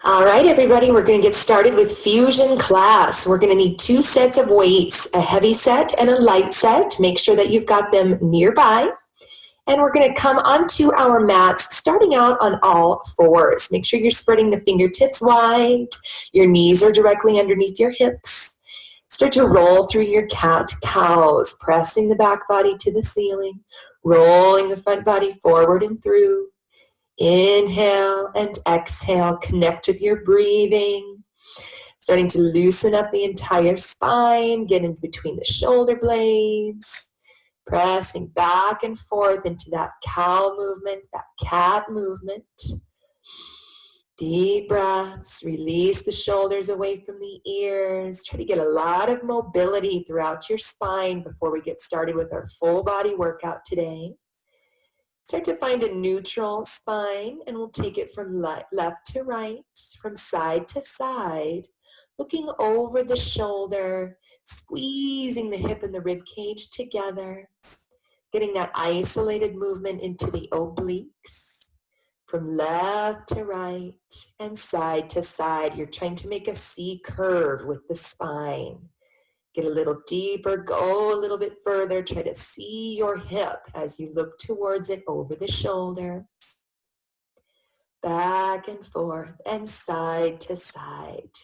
All right, everybody, we're going to get started with fusion class. We're going to need 2 sets of weights, a heavy set and a light set. Make sure that you've got them nearby. And we're going to come onto our mats, starting out on all fours. Make sure you're spreading the fingertips wide. Your knees are directly underneath your hips. Start to roll through your cat-cows, pressing the back body to the ceiling, rolling the front body forward and through. Inhale and exhale, connect with your breathing. Starting to loosen up the entire spine, get in between the shoulder blades. Pressing back and forth into that cow movement, that cat movement. Deep breaths, release the shoulders away from the ears. Try to get a lot of mobility throughout your spine before we get started with our full body workout today. Start to find a neutral spine, and we'll take it from left to right, from side to side, looking over the shoulder, squeezing the hip and the rib cage together, getting that isolated movement into the obliques, from left to right and side to side. You're trying to make a C curve with the spine. Get a little deeper, go a little bit further. Try to see your hip as you look towards it over the shoulder. Back and forth and side to side.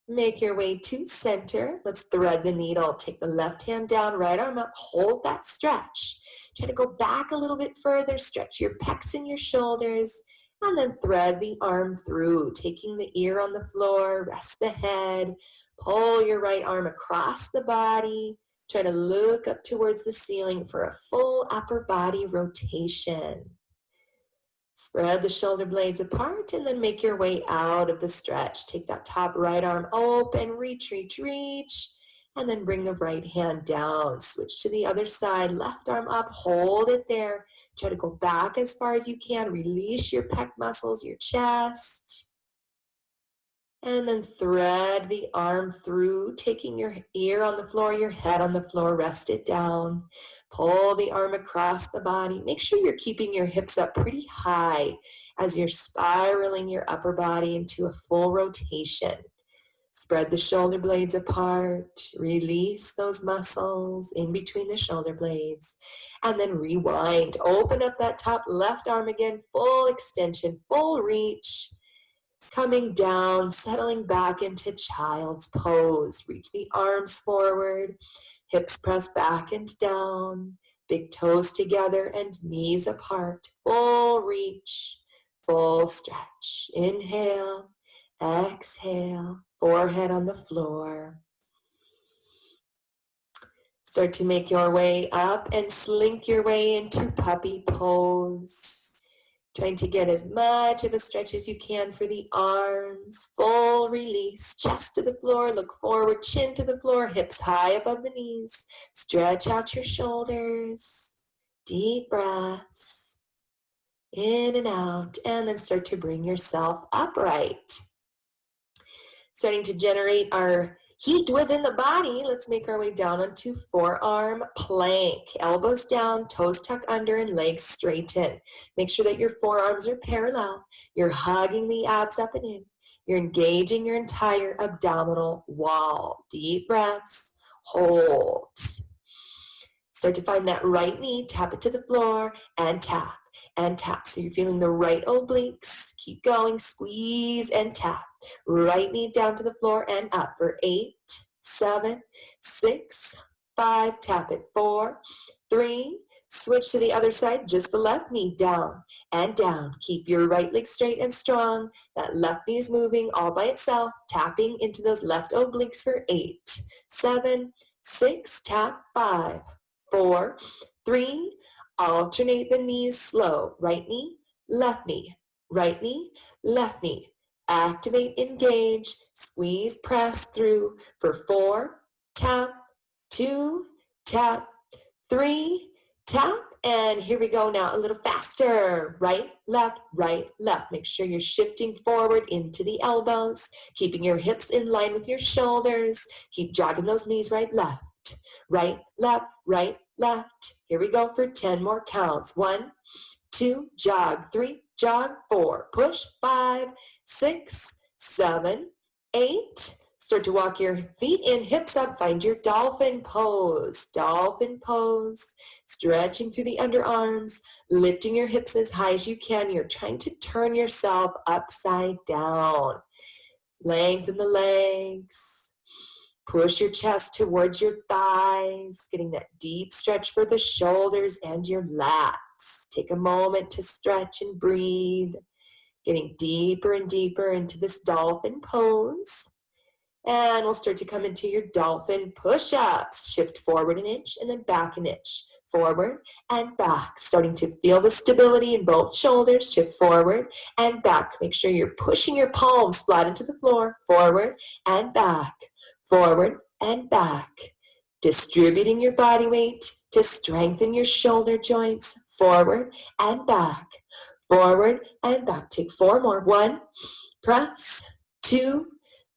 Make your way to center. Let's thread the needle. Take the left hand down, right arm up. Hold that stretch. Try to go back a little bit further. Stretch your pecs and your shoulders. And then thread the arm through, taking the ear on the floor. Rest the head. Pull your right arm across the body. Try to look up towards the ceiling for a full upper body rotation. Spread the shoulder blades apart and then make your way out of the stretch. Take that top right arm open, reach, reach, reach, and then bring the right hand down. Switch to the other side, left arm up, hold it there. Try to go back as far as you can. Release your pec muscles, your chest. And then thread the arm through, taking your ear on the floor, your head on the floor, rest it down. Pull the arm across the body. Make sure you're keeping your hips up pretty high as you're spiraling your upper body into a full rotation. Spread the shoulder blades apart. Release those muscles in between the shoulder blades. And then rewind. Open up that top left arm again, full extension, full reach. Coming down, settling back into child's pose. Reach the arms forward, hips press back and down, big toes together and knees apart. Full reach, full stretch. Inhale, exhale, forehead on the floor. Start to make your way up and slink your way into puppy pose. Trying to get as much of a stretch as you can for the arms. Full release, chest to the floor, look forward, chin to the floor, hips high above the knees. Stretch out your shoulders. Deep breaths. In and out, and then start to bring yourself upright. Starting to generate our heat within the body. Let's make our way down onto forearm plank. Elbows down, toes tuck under, and legs straighten. Make sure that your forearms are parallel. You're hugging the abs up and in. You're engaging your entire abdominal wall. Deep breaths. Hold. Start to find that right knee. Tap it to the floor and tap and tap. So you're feeling the right obliques. Keep going. Squeeze and tap. Right knee down to the floor and up for 8, 7, 6, 5. Tap it. 4, 3. Switch to the other side. Just the left knee down and down. Keep your right leg straight and strong. That left knee is moving all by itself. Tapping into those left obliques for 8, 7, 6. Tap. 5, 4, 3. Alternate the knees slow. Right knee, left knee. Right knee, left knee. Activate, engage, squeeze, press through for 4, tap, 2, tap, 3, tap, and here we go now, a little faster. Right, left, right, left. Make sure you're shifting forward into the elbows, keeping your hips in line with your shoulders. Keep jogging those knees right, left, right, left, right, left. Here we go for 10 more counts. 1, 2, jog, 3, jog, 4, push, 5, 6, 7, 8. Start to walk your feet in, hips up, find your dolphin pose. Dolphin pose, stretching through the underarms, lifting your hips as high as you can. You're trying to turn yourself upside down. Lengthen the legs. Push your chest towards your thighs, getting that deep stretch for the shoulders and your lats. Take a moment to stretch and breathe, getting deeper and deeper into this dolphin pose. And we'll start to come into your dolphin push-ups. Shift forward an inch and then back an inch. Forward and back. Starting to feel the stability in both shoulders. Shift forward and back. Make sure you're pushing your palms flat into the floor. Forward and back. Forward and back. Distributing your body weight to strengthen your shoulder joints. Forward and back. Forward and back. Take 4 more. 1, press. 2,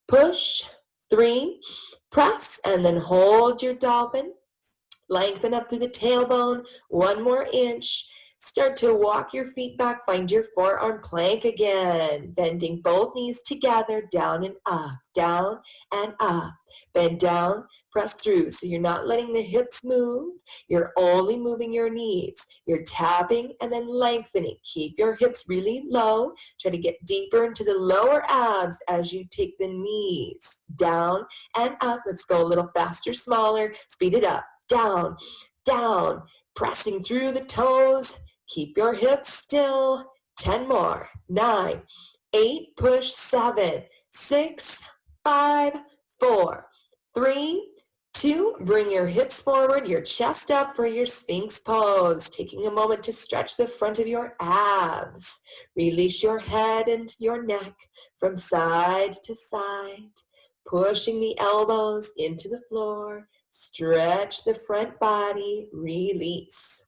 push. 3, press, and then hold your dolphin. Lengthen up through the tailbone. 1 more inch. Start to walk your feet back. Find your forearm plank again. Bending both knees together, down and up, down and up. Bend down, press through. So you're not letting the hips move. You're only moving your knees. You're tapping and then lengthening. Keep your hips really low. Try to get deeper into the lower abs as you take the knees down and up. Let's go a little faster, smaller. Speed it up. Down, down. Pressing through the toes. Keep your hips still. 10 more. 9, 8, push. 7, 6, 5, 4, 3, 2. Bring your hips forward, your chest up for your Sphinx pose. Taking a moment to stretch the front of your abs. Release your head and your neck from side to side. Pushing the elbows into the floor. Stretch the front body, release.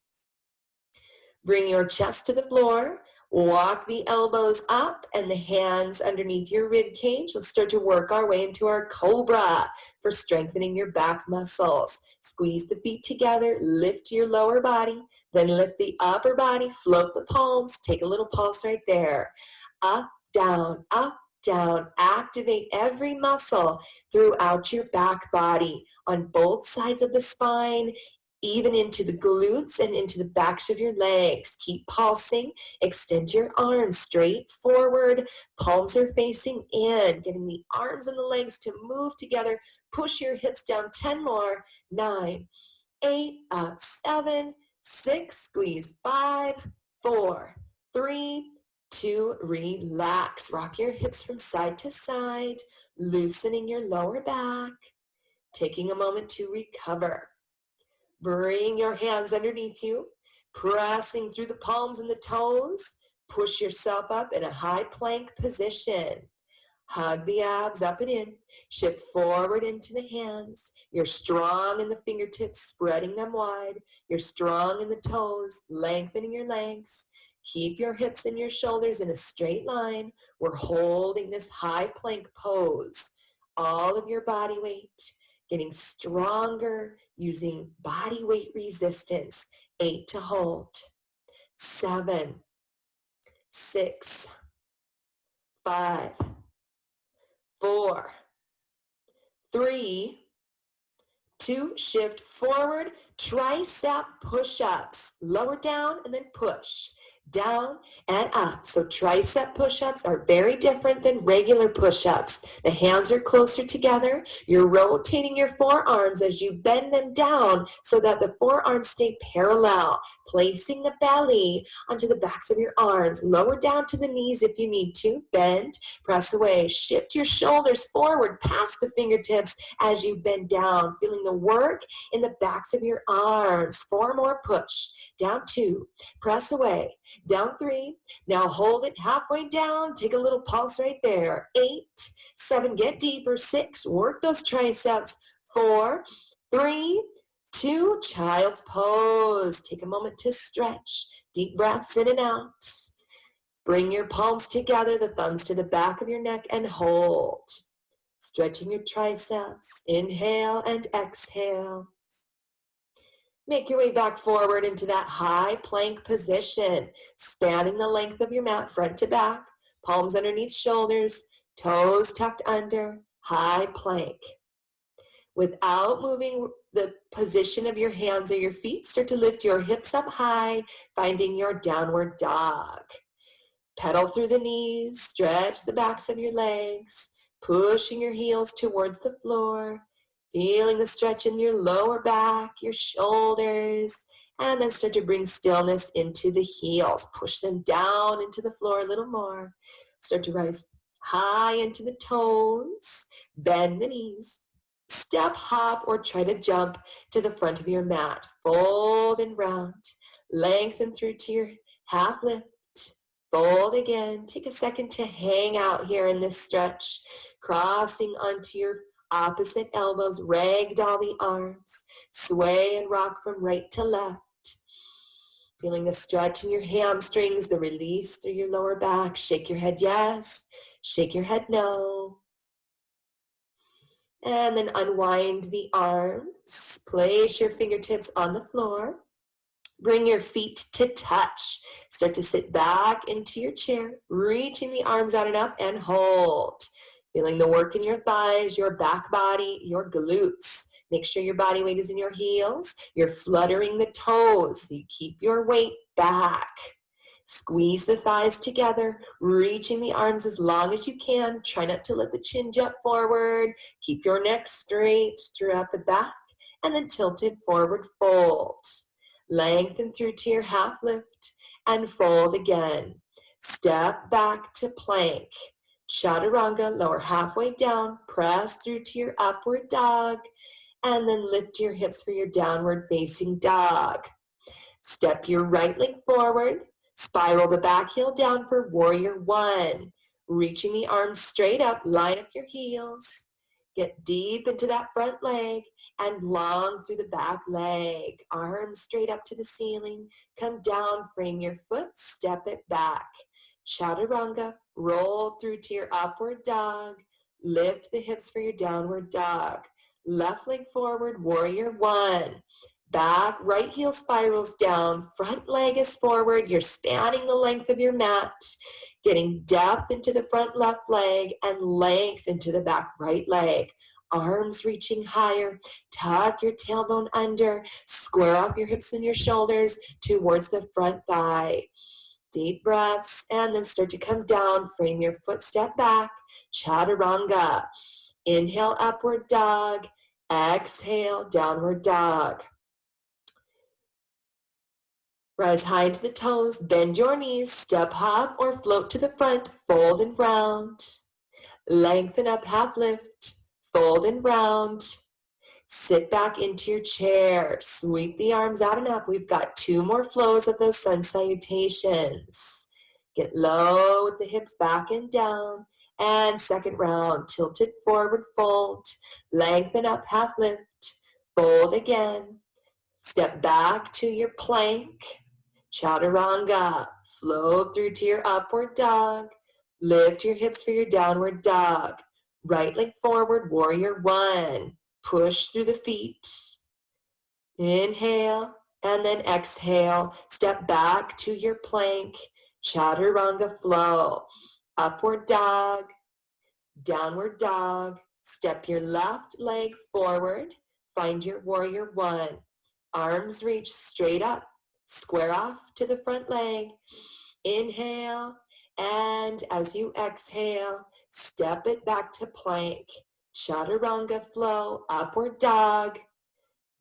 Bring your chest to the floor, walk the elbows up and the hands underneath your rib cage. Let's start to work our way into our cobra for strengthening your back muscles. Squeeze the feet together, lift your lower body, then lift the upper body, float the palms, take a little pulse right there. Up, down, activate every muscle throughout your back body on both sides of the spine, even into the glutes and into the backs of your legs. Keep pulsing, extend your arms straight forward, palms are facing in, getting the arms and the legs to move together. Push your hips down. 10 more. 9, 8, up. 7, 6, squeeze. 5, 4, 3, 2, relax. Rock your hips from side to side, loosening your lower back, taking a moment to recover. Bring your hands underneath you, pressing through the palms and the toes. Push yourself up in a high plank position. Hug the abs up and in. Shift forward into the hands. You're strong in the fingertips, spreading them wide. You're strong in the toes, lengthening your legs. Keep your hips and your shoulders in a straight line. We're holding this high plank pose. All of your body weight, getting stronger using body weight resistance. 8 to hold. 7, 6, 5, 4, 3, 2, shift forward, tricep push-ups. Lower down and then push. Down and up. So tricep push-ups are very different than regular push-ups. The hands are closer together. You're rotating your forearms as you bend them down so that the forearms stay parallel. Placing the belly onto the backs of your arms. Lower down to the knees if you need to. Bend, press away. Shift your shoulders forward past the fingertips as you bend down. Feeling the work in the backs of your arms. 4 more, push. Down 2, press away. Down 3, now hold it halfway down. Take a little pulse right there. 8, 7, get deeper. 6, work those triceps. 4, 3, 2, child's pose. Take a moment to stretch. Deep breaths in and out. Bring your palms together, the thumbs to the back of your neck, and hold. Stretching your triceps. Inhale and exhale. Make your way back forward into that high plank position, spanning the length of your mat front to back, palms underneath shoulders. Toes tucked under, high plank. Without moving the position of your hands or your feet, start to lift your hips up high, finding your downward dog. Pedal through the knees, stretch the backs of your legs, pushing your heels towards the floor, feeling the stretch in your lower back, your shoulders, and then start to bring stillness into the heels. Push them down into the floor a little more. Start to rise high into the toes, bend the knees. Step, hop, or try to jump to the front of your mat. Fold and round. Lengthen through to your half lift. Fold again. Take a second to hang out here in this stretch. Crossing onto your opposite elbows. Ragdoll the arms. Sway and rock from right to left. Feeling the stretch in your hamstrings, the release through your lower back. Shake your head yes. Shake your head no. And then unwind the arms. Place your fingertips on the floor. Bring your feet to touch. Start to sit back into your chair, reaching the arms out and up and hold. Feeling the work in your thighs, your back body, your glutes. Make sure your body weight is in your heels. You're fluttering the toes, so you keep your weight back. Squeeze the thighs together, reaching the arms as long as you can. Try not to let the chin jut forward. Keep your neck straight throughout the back, and then tilted forward fold. Lengthen through to your half lift, and fold again. Step back to plank. Chaturanga, lower halfway down. Press through to your upward dog, and then lift your hips for your downward facing dog. Step your right leg forward. Spiral the back heel down for warrior one. Reaching the arms straight up, line up your heels. Get deep into that front leg and long through the back leg. Arms straight up to the ceiling. Come down, frame your foot, step it back. Chaturanga, roll through to your upward dog. Lift the hips for your downward dog. Left leg forward, warrior one. Back, right heel spirals down, front leg is forward, you're spanning the length of your mat, getting depth into the front left leg and length into the back right leg. Arms reaching higher, tuck your tailbone under, square off your hips and your shoulders towards the front thigh. Deep breaths, and then start to come down, frame your foot, step back, chaturanga. Inhale, upward dog, exhale, downward dog. Rise high into the toes, bend your knees, step hop or float to the front, fold and round. Lengthen up, half lift, fold and round. Sit back into your chair, sweep the arms out and up. We've got 2 more flows of those sun salutations. Get low with the hips back and down. And second round, tilted forward, fold. Lengthen up, half lift, fold again. Step back to your plank. Chaturanga, flow through to your upward dog. Lift your hips for your downward dog. Right leg forward, warrior one. Push through the feet. Inhale, and then exhale. Step back to your plank. Chaturanga flow. Upward dog, downward dog. Step your left leg forward. Find your warrior one. Arms reach straight up. Square off to the front leg. Inhale, and as you exhale, step it back to plank. Chaturanga flow, upward dog,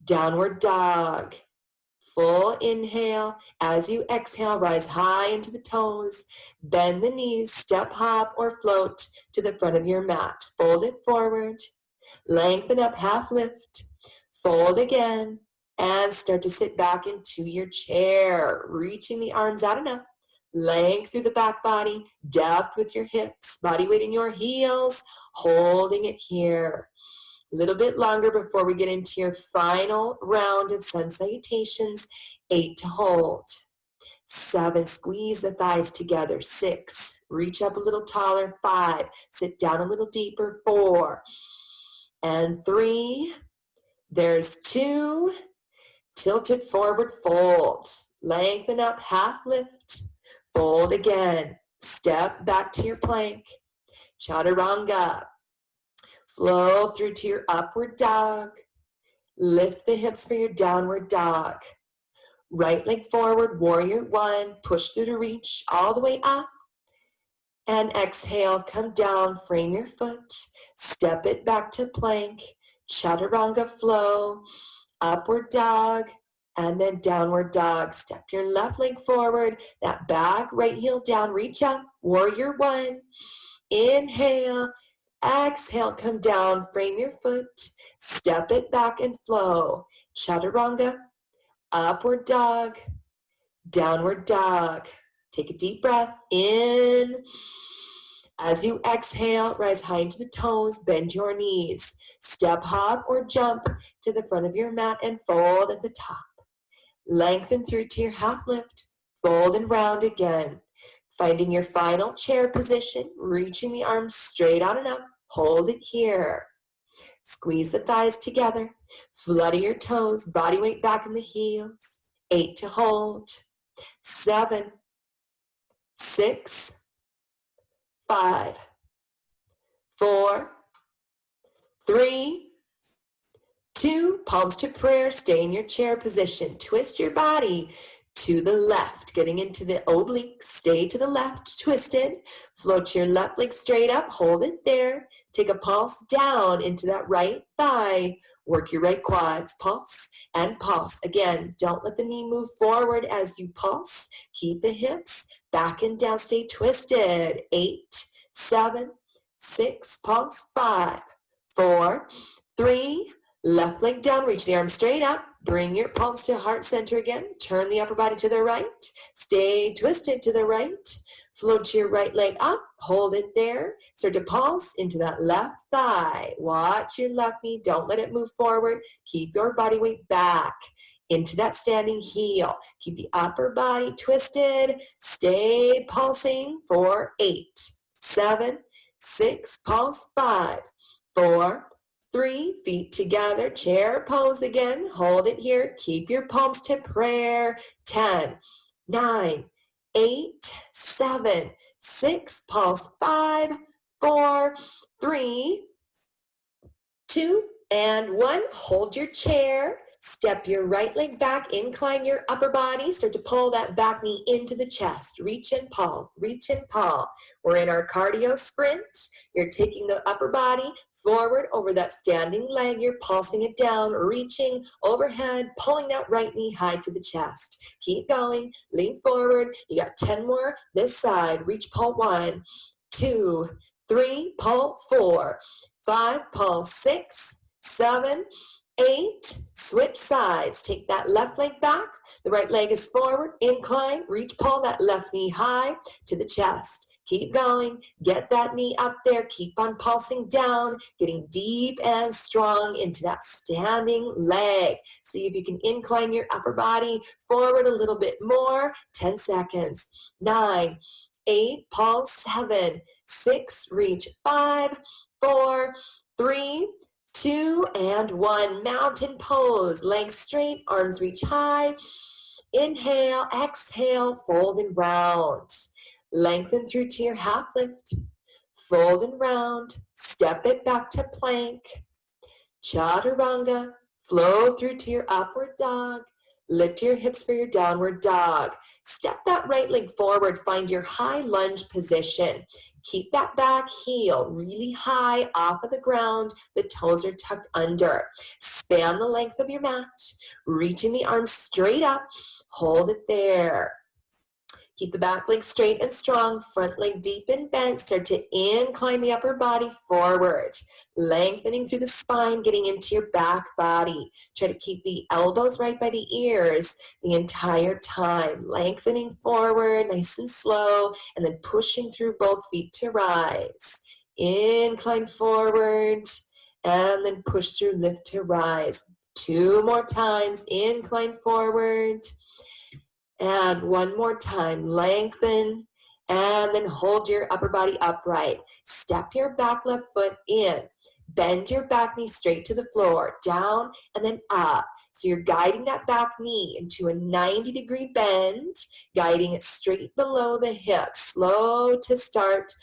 downward dog. Full inhale. As you exhale, rise high into the toes. Bend the knees, step, hop, or float to the front of your mat. Fold it forward. Lengthen up, half lift. Fold again. And start to sit back into your chair, reaching the arms out and up. Length through the back body, depth with your hips, body weight in your heels, holding it here. A little bit longer before we get into your final round of sun salutations. 8 to hold. 7, squeeze the thighs together. 6, reach up a little taller. 5, sit down a little deeper. 4, and 3, there's 2, tilted forward fold. Lengthen up, half lift, fold again. Step back to your plank. Chaturanga. Flow through to your upward dog. Lift the hips for your downward dog. Right leg forward, warrior one. Push through to reach all the way up. And exhale, come down, frame your foot. Step it back to plank. Chaturanga flow. Upward dog. And then downward dog. Step your left leg forward. That back, right heel down, reach up. Warrior one. Inhale. Exhale, come down, frame your foot. Step it back and flow. Chaturanga. Upward dog. Downward dog. Take a deep breath in. As you exhale, rise high into the toes, bend your knees. Step, hop, or jump to the front of your mat and fold at the top. Lengthen through to your half lift. Fold and round again. Finding your final chair position, reaching the arms straight out and up. Hold it here. Squeeze the thighs together. Flutter your toes, body weight back in the heels. 8 to hold. 7, 6, 5, 4, 3, 2, palms to prayer. Stay in your chair position. Twist your body to the left, getting into the obliques. Stay to the left, twisted. Float your left leg straight up. Hold it there. Take a pulse down into that right thigh. Work your right quads. Pulse and pulse. Again, don't let the knee move forward as you pulse. Keep the hips back and down. Stay twisted. 8, 7, 6, pulse. 5, 4, 3, left leg down. Reach the arms straight up. Bring your palms to heart center again. Turn the upper body to the right. Stay twisted to the right. Float your right leg up. Hold it there. Start to pulse into that left thigh. Watch your left knee. Don't let it move forward. Keep your body weight back into that standing heel. Keep the upper body twisted. Stay pulsing for 8, 7, 6, pulse. 5, 4, 3, feet together, chair pose again. Hold it here. Keep your palms to prayer. 10, 9, 8, 7, 6, pulse. 5, 4, 3, 2, and 1. Hold your chair. Step your right leg back, incline your upper body, start to pull that back knee into the chest. Reach and pull, reach and pull. We're in our cardio sprint. You're taking the upper body forward over that standing leg. You're pulsing it down, reaching overhead, pulling that right knee high to the chest. Keep going, lean forward. You got 10 more this side. Reach, pull. 1, 2, 3, pull. 4, 5, pull. 6, 7, 8, switch sides. Take that left leg back. The right leg is forward, incline, reach, pull that left knee high to the chest. Keep going. Get that knee up there. Keep on pulsing down, getting deep and strong into that standing leg. See if you can incline your upper body forward a little bit more. 10 seconds. 9, 8, pulse. 7, 6, reach. 5, 4, 3, 2, and 1. Mountain pose. Legs straight, arms reach high. Inhale, exhale, fold and round. Lengthen through to your half lift. Fold and round. Step it back to plank. Chaturanga. Flow through to your upward dog. Lift your hips for your downward dog. Step that right leg forward. Find your high lunge position. Keep that back heel really high off of the ground. The toes are tucked under. Span the length of your mat. Reaching the arms straight up. Hold it there. Keep the back leg straight and strong, front leg deep and bent. Start to incline the upper body forward, lengthening through the spine, getting into your back body. Try to keep the elbows right by the ears the entire time, lengthening forward, nice and slow, and then pushing through both feet to rise. Incline forward, and then push through, lift to rise. 2 more times, incline forward. And 1 more time, lengthen, and then hold your upper body upright. Step your back left foot in. Bend your back knee straight to the floor, down and then up. So you're guiding that back knee into a 90-degree bend, guiding it straight below the hips. Slow to start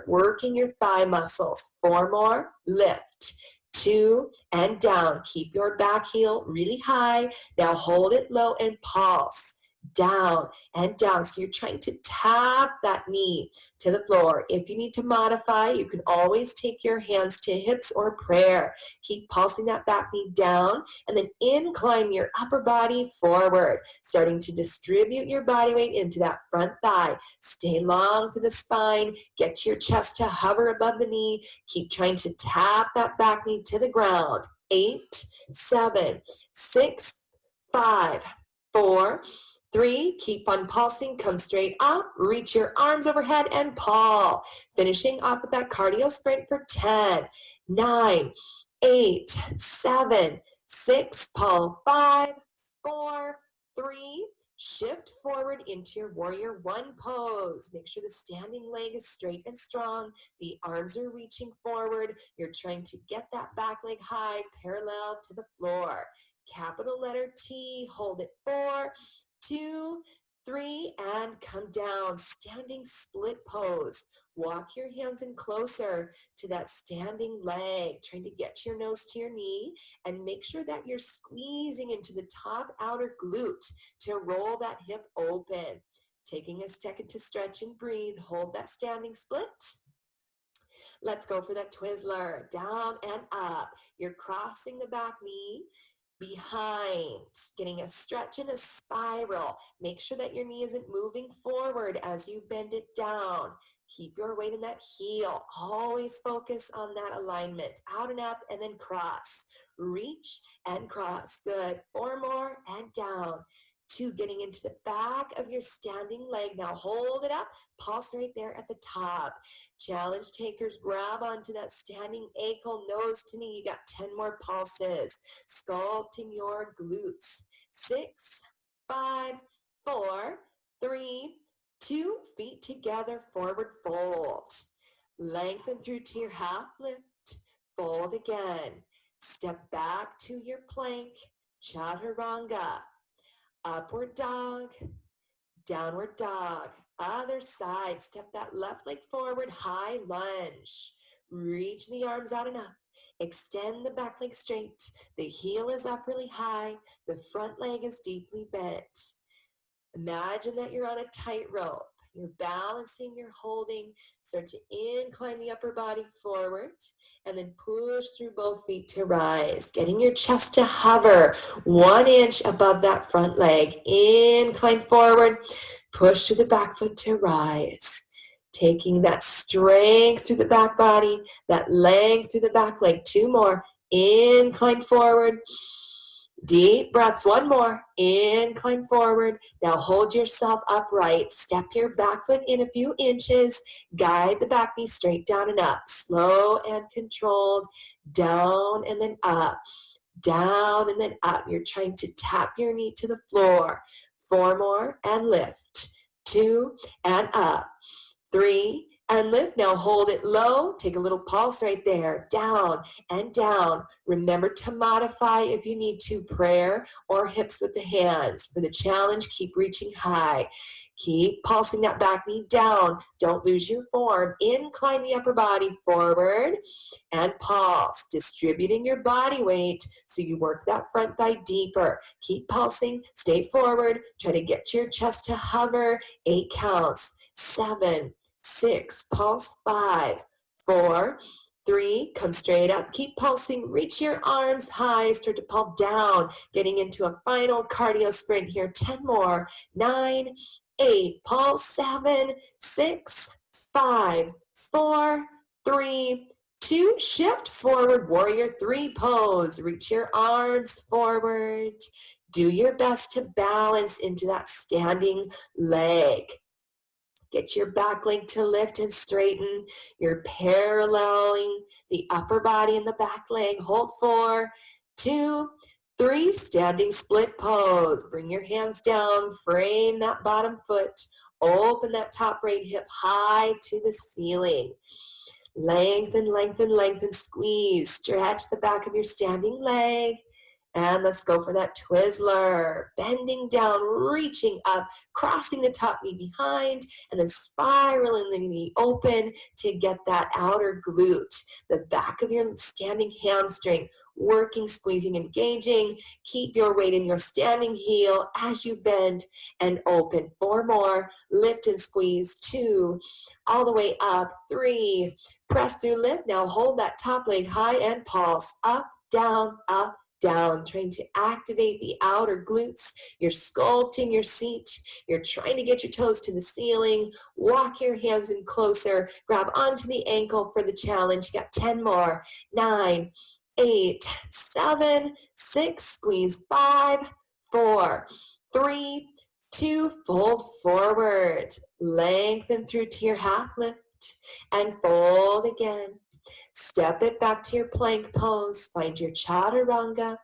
working your thigh muscles. 4 more, lift. 2 and down. Keep your back heel really high. Now hold it low and pulse. Down and down. So you're trying to tap that knee to the floor. If you need to modify, you can always take your hands to hips or prayer. Keep pulsing that back knee down and then incline your upper body forward, starting to distribute your body weight into that front thigh. Stay long to the spine. Get your chest to hover above the knee. Keep trying to tap that back knee to the ground. 8, 7, 6, 5, 4, 3, keep on pulsing, come straight up, reach your arms overhead and pull. Finishing off with that cardio sprint for 10, 9, 8, 7, 6, pull, 5, 4, 3, shift forward into your warrior 1 pose. Make sure the standing leg is straight and strong. The arms are reaching forward. You're trying to get that back leg high, parallel to the floor. Capital letter T, hold it 4, 2, 3, and come down. Standing split pose. Walk your hands in closer to that standing leg, trying to get your nose to your knee, and make sure that you're squeezing into the top outer glute to roll that hip open. Taking a second to stretch and breathe. Hold that standing split. Let's go for that Twizzler. Down and up. You're crossing the back knee behind, getting a stretch and a spiral. Make sure that your knee isn't moving forward as you bend it down. Keep your weight in that heel. Always focus on that alignment. Out and up and then cross. Reach and cross. Good. 4 more and down. 2, getting into the back of your standing leg. Now hold it up. Pulse right there at the top. Challenge takers, grab onto that standing ankle, nose to knee. You got 10 more pulses. Sculpting your glutes. 6, 5, 4, 3, 2, feet together, forward fold. Lengthen through to your half lift. Fold again. Step back to your plank. Chaturanga. Upward dog, downward dog, other side. Step that left leg forward, high lunge. Reach the arms out and up. Extend the back leg straight. The heel is up really high. The front leg is deeply bent. Imagine that you're on a tightrope. You're balancing, you're holding. Start to incline the upper body forward and then push through both feet to rise. Getting your chest to hover 1 inch above that front leg. Incline forward, push through the back foot to rise. Taking that strength through the back body, that length through the back leg. 2 more. Incline forward. Deep breaths. 1 more. Incline forward. Now hold yourself upright. Step your back foot in a few inches. Guide the back knee straight down and up. Slow and controlled. Down and then up. Down and then up. You're trying to tap your knee to the floor. 4 more and lift. 2 and up. 3 and lift. Now hold it low. Take a little pulse right there. Down and down. Remember to modify if you need to, prayer or hips with the hands. For the challenge, keep reaching high. Keep pulsing that back knee down. Don't lose your form. Incline the upper body forward and pulse. Distributing your body weight so you work that front thigh deeper. Keep pulsing. Stay forward. Try to get your chest to hover. 8 counts. 7, 6, pulse. 5, 4, 3, come straight up. Keep pulsing. Reach your arms high. Start to pull down. Getting into a final cardio sprint here. 10 more. 9, 8, pulse. 7, 6, 5, 4, 3, 2, shift forward. Warrior 3 pose. Reach your arms forward. Do your best to balance into that standing leg. Get your back leg to lift and straighten. You're paralleling the upper body and the back leg. Hold 4, 2, 3, standing split pose. Bring your hands down, frame that bottom foot. Open that top right hip high to the ceiling. Lengthen, lengthen, lengthen, squeeze. Stretch the back of your standing leg. And let's go for that Twizzler. Bending down, reaching up, crossing the top knee behind, and then spiraling the knee open to get that outer glute, the back of your standing hamstring, working, squeezing, engaging. Keep your weight in your standing heel as you bend and open. 4 more. Lift and squeeze. 2. All the way up. 3. Press through, lift. Now hold that top leg high and pulse. Up, down, trying to activate the outer glutes. You're sculpting your seat. You're trying to get your toes to the ceiling. Walk your hands in closer. Grab onto the ankle for the challenge. You got 10 more. 9, 8, 7, 6, squeeze. 5, 4, 3, 2, fold forward. Lengthen through to your half lift and fold again. Step it back to your plank pose. Find your chaturanga.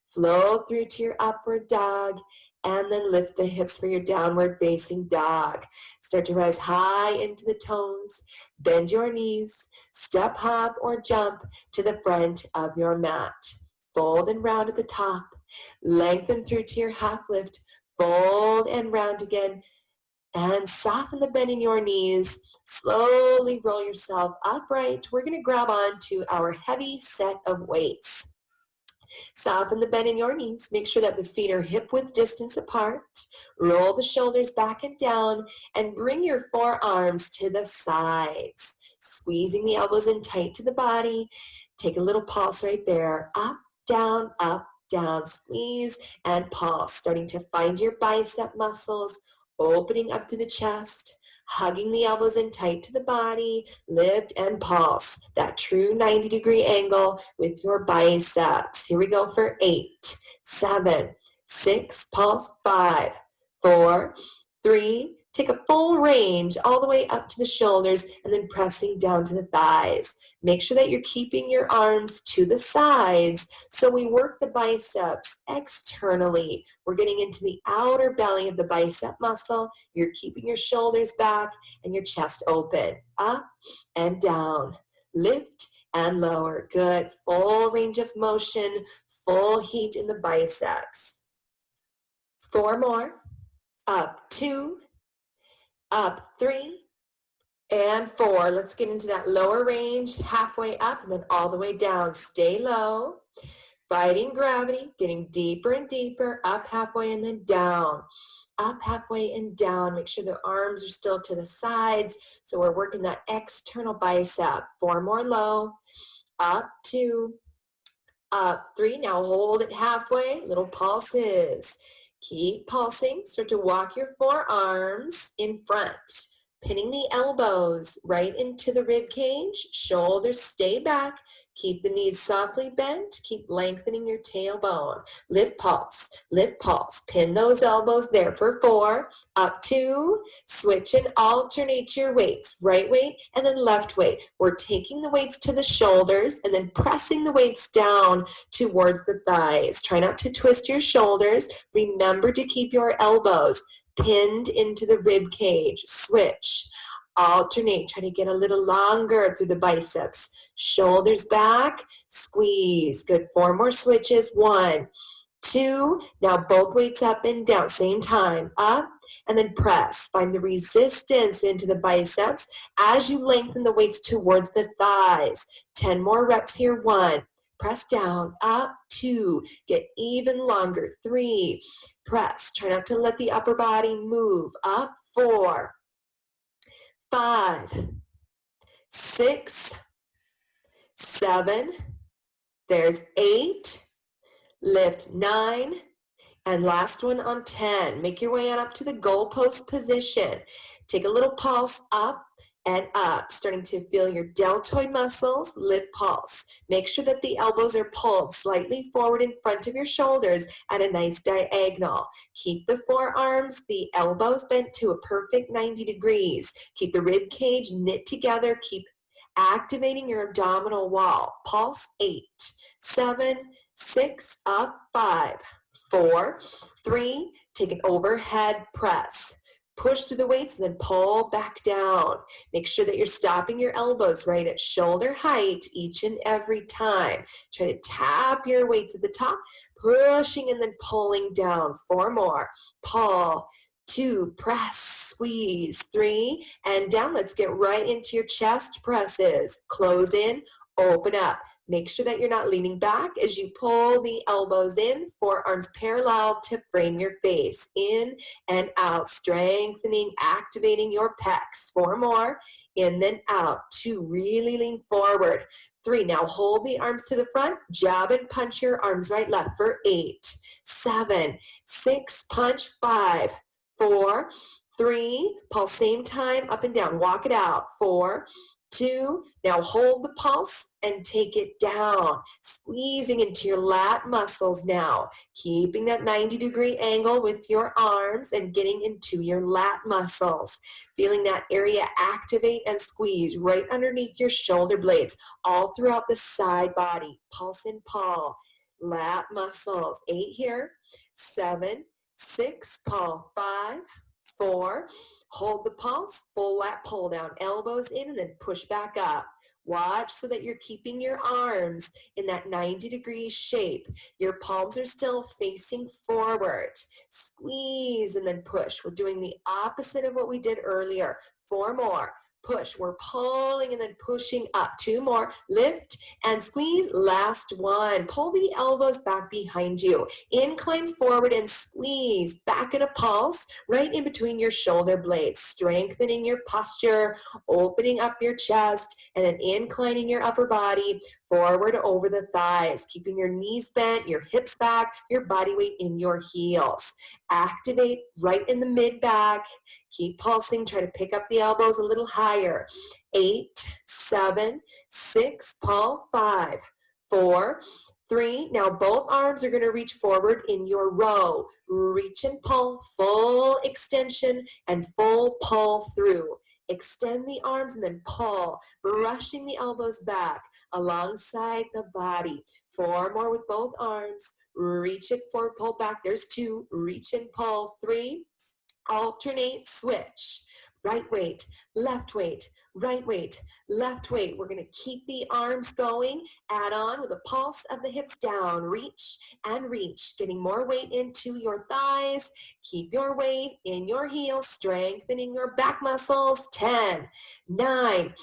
Flow through to your upward dog. And then lift the hips for your downward facing dog. Start to rise high into the toes. Bend your knees. Step, hop, or jump to the front of your mat. Fold and round at the top. Lengthen through to your half lift. Fold and round again. And soften the bend in your knees. Slowly roll yourself upright. We're going to grab on to our heavy set of weights. Soften the bend in your knees. Make sure that the feet are hip-width distance apart. Roll the shoulders back and down and bring your forearms to the sides. Squeezing the elbows in tight to the body. Take a little pulse right there. Up, down, squeeze and pulse. Starting to find your bicep muscles. Opening up to the chest, hugging the elbows in tight to the body, lift and pulse. That true 90-degree angle with your biceps. Here we go for 8, 7, 6, pulse, 5, 4, 3, take a full range all the way up to the shoulders and then pressing down to the thighs. Make sure that you're keeping your arms to the sides so we work the biceps externally. We're getting into the outer belly of the bicep muscle. You're keeping your shoulders back and your chest open. Up and down. Lift and lower. Good. Full range of motion. Full heat in the biceps. 4 more. Up 2. Up 3. And 4, let's get into that lower range, halfway up and then all the way down. Stay low, fighting gravity, getting deeper and deeper, up halfway and then down. Up halfway and down. Make sure the arms are still to the sides. So we're working that external bicep. 4 more low, up 2, up 3. Now hold it halfway, little pulses. Keep pulsing. Start to walk your forearms in front. Pinning the elbows right into the rib cage. Shoulders stay back. Keep the knees softly bent. Keep lengthening your tailbone. Lift, pulse. Lift, pulse. Pin those elbows there for 4. Up 2. Switch and alternate your weights. Right weight and then left weight. We're taking the weights to the shoulders and then pressing the weights down towards the thighs. Try not to twist your shoulders. Remember to keep your elbows pinned into the rib cage. Switch, alternate, try to get a little longer through the biceps. Shoulders back, squeeze. Good. 4 more switches. 1, 2. Now both weights up and down. Same time. Up and then press. Find the resistance into the biceps as you lengthen the weights towards the thighs. 10 more reps here. 1. Press down, up, 2, get even longer, 3, press, try not to let the upper body move, up, 4, 5, 6, 7, there's 8, lift 9, and last one on 10. Make your way on up to the goalpost position. Take a little pulse up and up, starting to feel your deltoid muscles. Lift, pulse. Make sure that the elbows are pulled slightly forward in front of your shoulders at a nice diagonal. Keep the forearms, the elbows bent to a perfect 90 degrees. Keep the rib cage knit together. Keep activating your abdominal wall. Pulse. 8, 7, 6, up, 5, 4, 3, take an overhead press. Push through the weights and then pull back down. Make sure that you're stopping your elbows right at shoulder height each and every time. Try to tap your weights at the top, pushing and then pulling down. 4 more. Pull, 2, press, squeeze, 3, and down. Let's get right into your chest presses. Close in, open up. Make sure that you're not leaning back as you pull the elbows in, forearms parallel to frame your face. In and out, strengthening, activating your pecs. 4 more, in then out. 2, really lean forward. 3, now hold the arms to the front, jab and punch your arms right, left for 8, 7, 6, punch, 5, 4, 3, pulse same time, up and down, walk it out, 4, 2, now hold the pulse and take it down, squeezing into your lat muscles now, keeping that 90-degree angle with your arms and getting into your lat muscles, feeling that area activate and squeeze right underneath your shoulder blades, all throughout the side body, pulse and pull, lat muscles, 8 here, 7, 6, pull, 5, 4, hold the pulse, full lat pull down, elbows in, and then push back up. Watch so that you're keeping your arms in that 90-degree shape. Your palms are still facing forward. Squeeze and then push. We're doing the opposite of what we did earlier. 4 more. Push. We're pulling and then pushing up. 2 more. Lift and squeeze. Last one. Pull the elbows back behind you. Incline forward and squeeze. Back in a pulse right in between your shoulder blades. Strengthening your posture, opening up your chest, and then inclining your upper body forward over the thighs, keeping your knees bent, your hips back, your body weight in your heels. Activate right in the mid back. Keep pulsing. Try to pick up the elbows a little higher. 8, 7, 6, pull, 5, 4, 3. Now both arms are going to reach forward in your row. Reach and pull, full extension and full pull through. Extend the arms and then pull, brushing the elbows back alongside the body. 4 more with both arms. Reach it forward, pull back. There's 2. Reach and pull. 3. Alternate, switch. Right weight, left weight, right weight, left weight. We're going to keep the arms going. Add on with a pulse of the hips down. Reach and reach, getting more weight into your thighs. Keep your weight in your heels, strengthening your back muscles. 10, 9,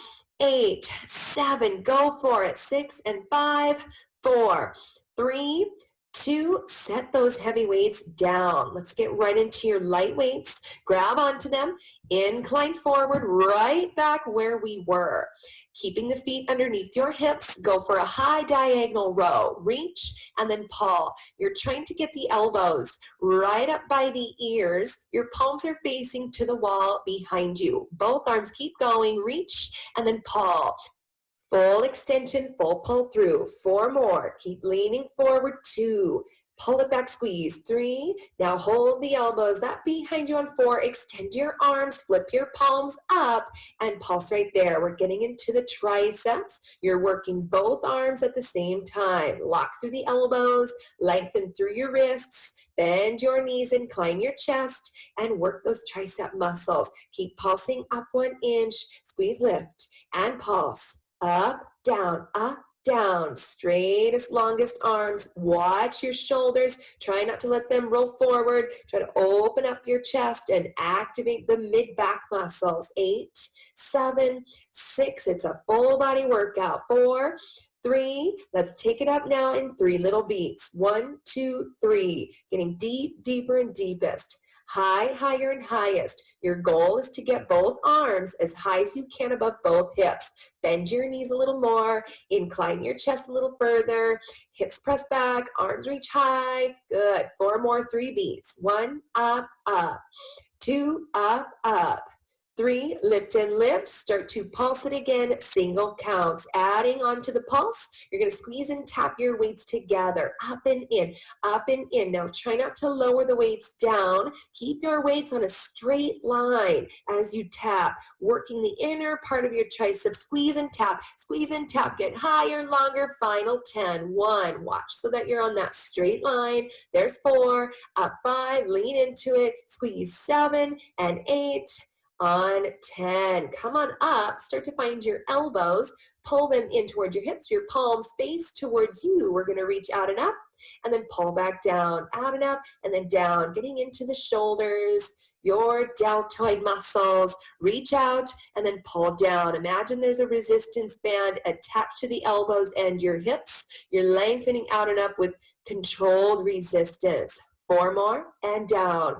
8, 7, go for it. 6 and 5, 4, 3, 2, set those heavy weights down. Let's get right into your light weights. Grab onto them, incline forward, right back where we were. Keeping the feet underneath your hips, go for a high diagonal row. Reach and then pull. You're trying to get the elbows right up by the ears. Your palms are facing to the wall behind you. Both arms keep going. Reach and then pull. Full extension, full pull through. 4 more. Keep leaning forward. 2. Pull it back, squeeze. 3. Now hold the elbows up behind you on 4. Extend your arms, flip your palms up, and pulse right there. We're getting into the triceps. You're working both arms at the same time. Lock through the elbows, lengthen through your wrists, bend your knees, incline your chest, and work those tricep muscles. Keep pulsing up 1 inch. Squeeze, lift, and pulse. Up, down, straightest, longest arms. Watch your shoulders. Try not to let them roll forward. Try to open up your chest and activate the mid-back muscles. 8, 7, 6. It's a full body workout. 4, 3. Let's take it up now in 3 little beats. 1, 2, 3. Getting deep, deeper, and deepest. High, higher, and highest. Your goal is to get both arms as high as you can above both hips. Bend your knees a little more. Incline your chest a little further. Hips press back. Arms reach high. Good. 4 more. 3 beats. 1, up, up. 2, up, up. 3, lift and lift. Start to pulse it again, single counts. Adding on to the pulse, you're going to squeeze and tap your weights together, up and in, up and in. Now try not to lower the weights down. Keep your weights on a straight line as you tap, working the inner part of your triceps. Squeeze and tap, get higher, longer. Final 10, 1, watch so that you're on that straight line. There's 4, up 5, lean into it, squeeze 7 and 8, on 10. Come on up, start to find your elbows, pull them in towards your hips, your palms face towards you. We're gonna reach out and up, and then pull back down, out and up, and then down, getting into the shoulders, your deltoid muscles. Reach out and then pull down. Imagine there's a resistance band attached to the elbows and your hips. You're lengthening out and up with controlled resistance. 4 more, and down.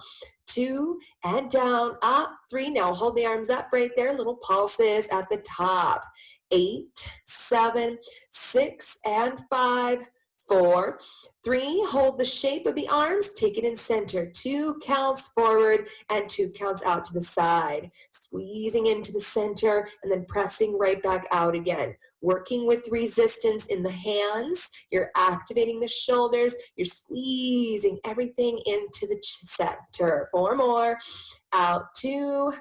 2, and down, up. 3, now hold the arms up right there, little pulses at the top. 8, 7, 6, and 5, 4, 3, hold the shape of the arms, take it in center. 2 counts forward and 2 counts out to the side. Squeezing into the center and then pressing right back out again. Working with resistance in the hands, you're activating the shoulders, you're squeezing everything into the center. 4 more, out 2,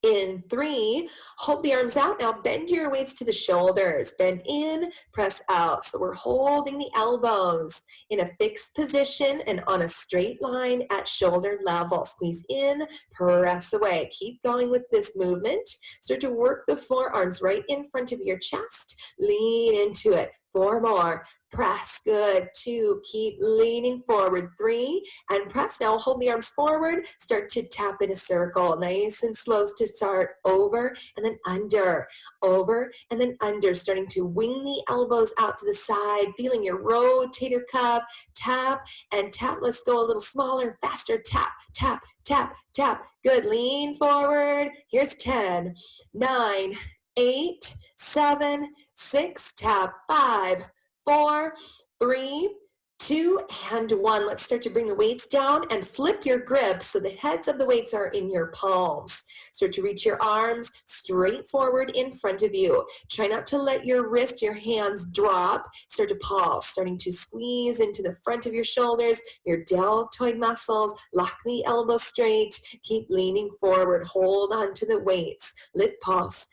in 3, hold the arms out. Now bend your weights to the shoulders. Bend in, press out. So we're holding the elbows in a fixed position and on a straight line at shoulder level. Squeeze in, press away. Keep going with this movement. Start to work the forearms right in front of your chest. Lean into it. 4 more. Press, good. 2, keep leaning forward. 3, and press. Now hold the arms forward. Start to tap in a circle. Nice and slow to start. Over and then under. Over and then under. Starting to wing the elbows out to the side. Feeling your rotator cuff. Tap and tap. Let's go a little smaller, faster. Tap, tap, tap, tap. Good. Lean forward. Here's 10, 9, 8, 7, 6, tap, 5, 4, 3, 2, and 1. Let's start to bring the weights down and flip your grip so the heads of the weights are in your palms. Start to reach your arms straight forward in front of you. Try not to let your wrist, your hands drop. Start to pulse, starting to squeeze into the front of your shoulders, your deltoid muscles. Lock the elbows straight. Keep leaning forward. Hold on to the weights. Lift, pulse,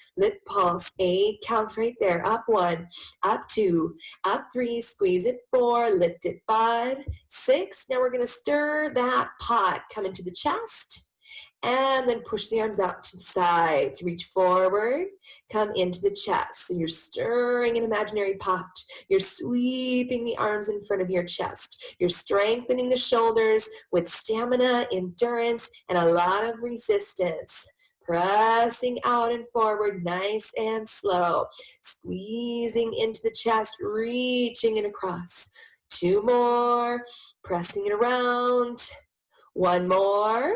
8 counts right there. Up 1, up 2, up 3, squeeze it 4, lift it 5, 6. Now we're going to stir that pot. Come into the chest and then push the arms out to the sides. Reach forward, come into the chest. So you're stirring an imaginary pot. You're sweeping the arms in front of your chest. You're strengthening the shoulders with stamina, endurance, and a lot of resistance. Pressing out and forward, nice and slow. Squeezing into the chest, reaching it across. 2 more, pressing it around. 1 more.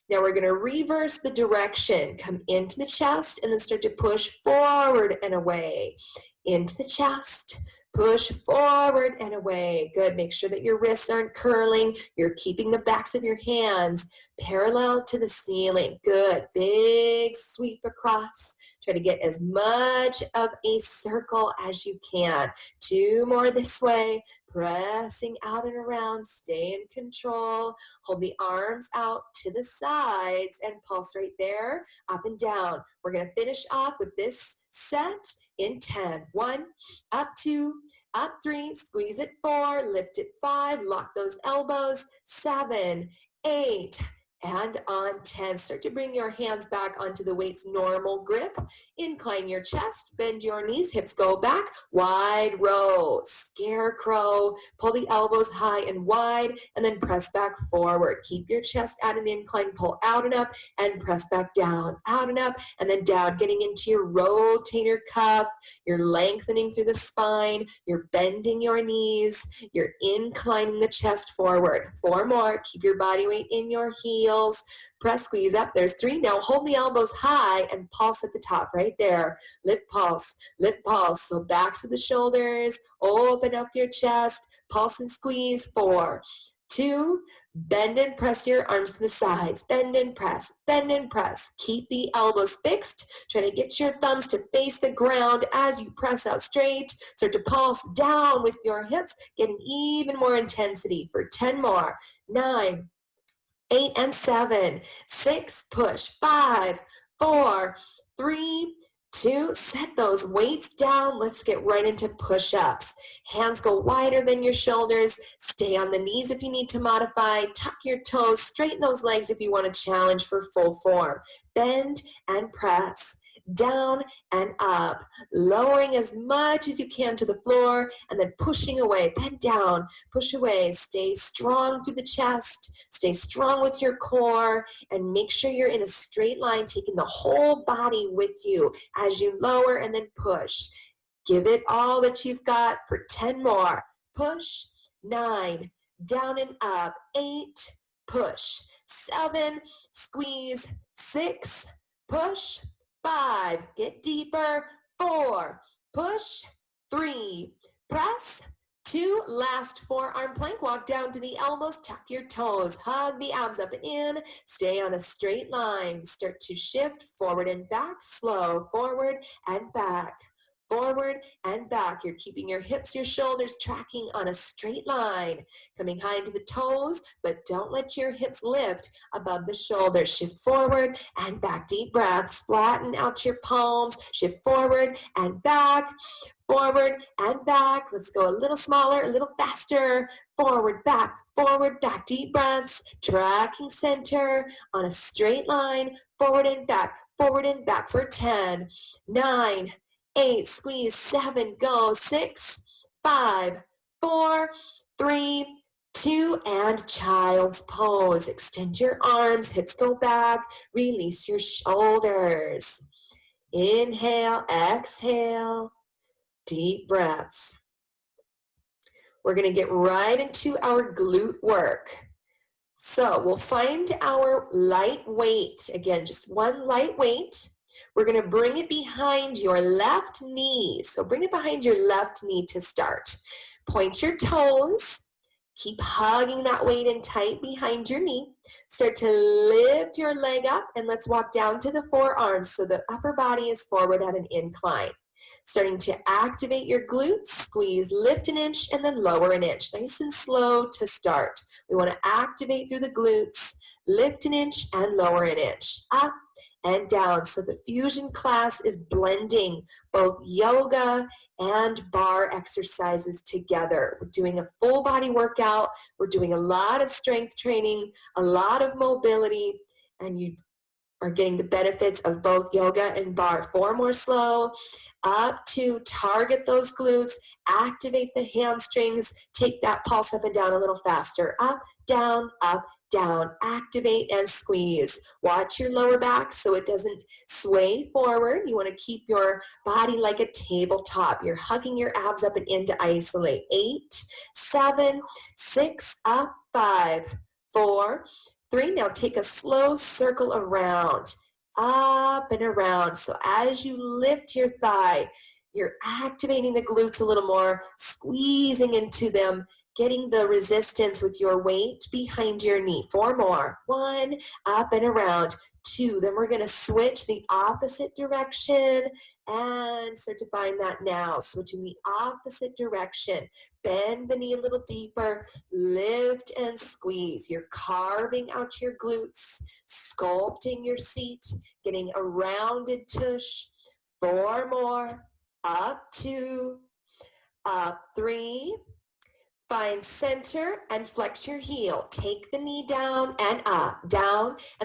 Now we're going to reverse the direction. Come into the chest and then start to push forward and away. Into the chest. Push forward and away. Good. Make sure that your wrists aren't curling. You're keeping the backs of your hands parallel to the ceiling. Good. Big sweep across. Try to get as much of a circle as you can. 2 more this way. Pressing out and around. Stay in control. Hold the arms out to the sides and pulse right there, up and down. We're going to finish off with this set in 10. 1, up 2, up 3, squeeze it 4, lift it 5, lock those elbows, 7, 8, and on 10. Start to bring your hands back onto the weight's normal grip. Incline your chest, bend your knees, hips go back, wide row, scarecrow, pull the elbows high and wide, and then press back forward. Keep your chest at an incline, pull out and up, and press back down, out and up, and then down, getting into your rotator cuff. You're lengthening through the spine, you're bending your knees, you're inclining the chest forward. 4 more, keep your body weight in your heels. Press, squeeze up. There's 3. Now hold the elbows high and pulse at the top right there. Lift, pulse, lift, pulse. So backs of the shoulders, open up your chest, pulse and squeeze. 4, 2, Bend and press your arms to the sides. Bend and press, bend and press. Keep the elbows fixed. Try to get your thumbs to face the ground as you press out straight. Start to pulse down with your hips, getting even more intensity for 10 more. 9, 8 and 7, 6, push, 5, 4, 3, 2, set those weights down. Let's get right into push-ups. Hands go wider than your shoulders. Stay on the knees if you need to modify. Tuck your toes. Straighten those legs if you want to challenge for full form. Bend and press. Down and up, lowering as much as you can to the floor and then pushing away. Bend down, push away. Stay strong through the chest. Stay strong with your core and make sure you're in a straight line, taking the whole body with you as you lower and then push. Give it all that you've got for 10 more. Push. 9, down and up. 8, push. 7, squeeze. 6, push. 5, get deeper. 4, push. 3, press. 2, last forearm plank. Walk down to the elbows, tuck your toes, hug the abs up and in. Stay on a straight line. Start to shift forward and back, slow, forward and back. Forward and back. You're keeping your hips, your shoulders tracking on a straight line. Coming high into the toes, but don't let your hips lift above the shoulders. Shift forward and back. Deep breaths. Flatten out your palms. Shift forward and back. Forward and back. Let's go a little smaller, a little faster. Forward, back, forward, back. Deep breaths. Tracking center on a straight line. Forward and back for 10, 9, 8, squeeze, 7, go, 6, 5, 4, 3, 2, and child's pose. Extend your arms, hips go back, release your shoulders. Inhale, exhale, deep breaths. We're going to get right into our glute work. So we'll find our light weight. Again, just one light weight. We're going to bring it behind your left knee. So bring it behind your left knee to start. Point your toes. Keep hugging that weight in tight behind your knee. Start to lift your leg up and let's walk down to the forearms so the upper body is forward at an incline. Starting to activate your glutes, squeeze, lift an inch and then lower an inch. Nice and slow to start. We want to activate through the glutes, lift an inch and lower an inch. Up and down. So the fusion class is blending both yoga and bar exercises together. We're doing a full body workout. We're doing a lot of strength training, a lot of mobility, and you are getting the benefits of both yoga and bar. 4 more slow. Up to target those glutes, activate the hamstrings, take that pulse up and down a little faster. Up, down, activate and squeeze. Watch your lower back so it doesn't sway forward. You want to keep your body like a tabletop. You're hugging your abs up and in to isolate. 8, 7, 6, up, 5, 4, 3. Now take a slow circle around. Up and around. So as you lift your thigh, you're activating the glutes a little more, squeezing into them, getting the resistance with your weight behind your knee. 4 more. 1, up and around. 2. Then we're going to switch the opposite direction and start to find that now. Switching the opposite direction. Bend the knee a little deeper. Lift and squeeze. You're carving out your glutes, sculpting your seat, getting a rounded tush. 4 more. Up 2, up 3. Find center and flex your heel. Take the knee down, and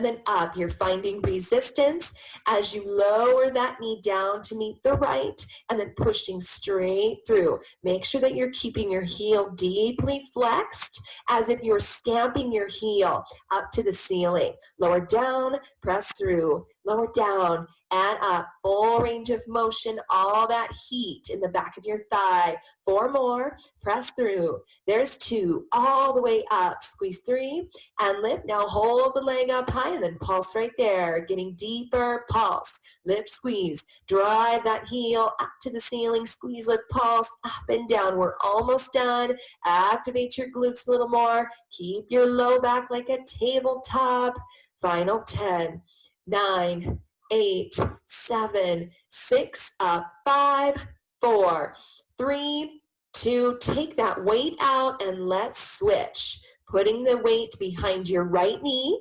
then up. You're finding resistance as you lower that knee down to meet the right and then pushing straight through. Make sure that you're keeping your heel deeply flexed as if you're stamping your heel up to the ceiling. Lower down, press through. Lower down and up. Full range of motion, all that heat in the back of your thigh. 4 more, press through. There's 2, all the way up. Squeeze 3 and lift. Now hold the leg up high and then pulse right there. Getting deeper, pulse. Lift, squeeze. Drive that heel up to the ceiling. Squeeze, lift, pulse, up and down. We're almost done. Activate your glutes a little more. Keep your low back like a tabletop. Final 10, 9, 8, 7, 6, up, 5, 4, 3, 2. Take that weight out and let's switch. Putting the weight behind your right knee.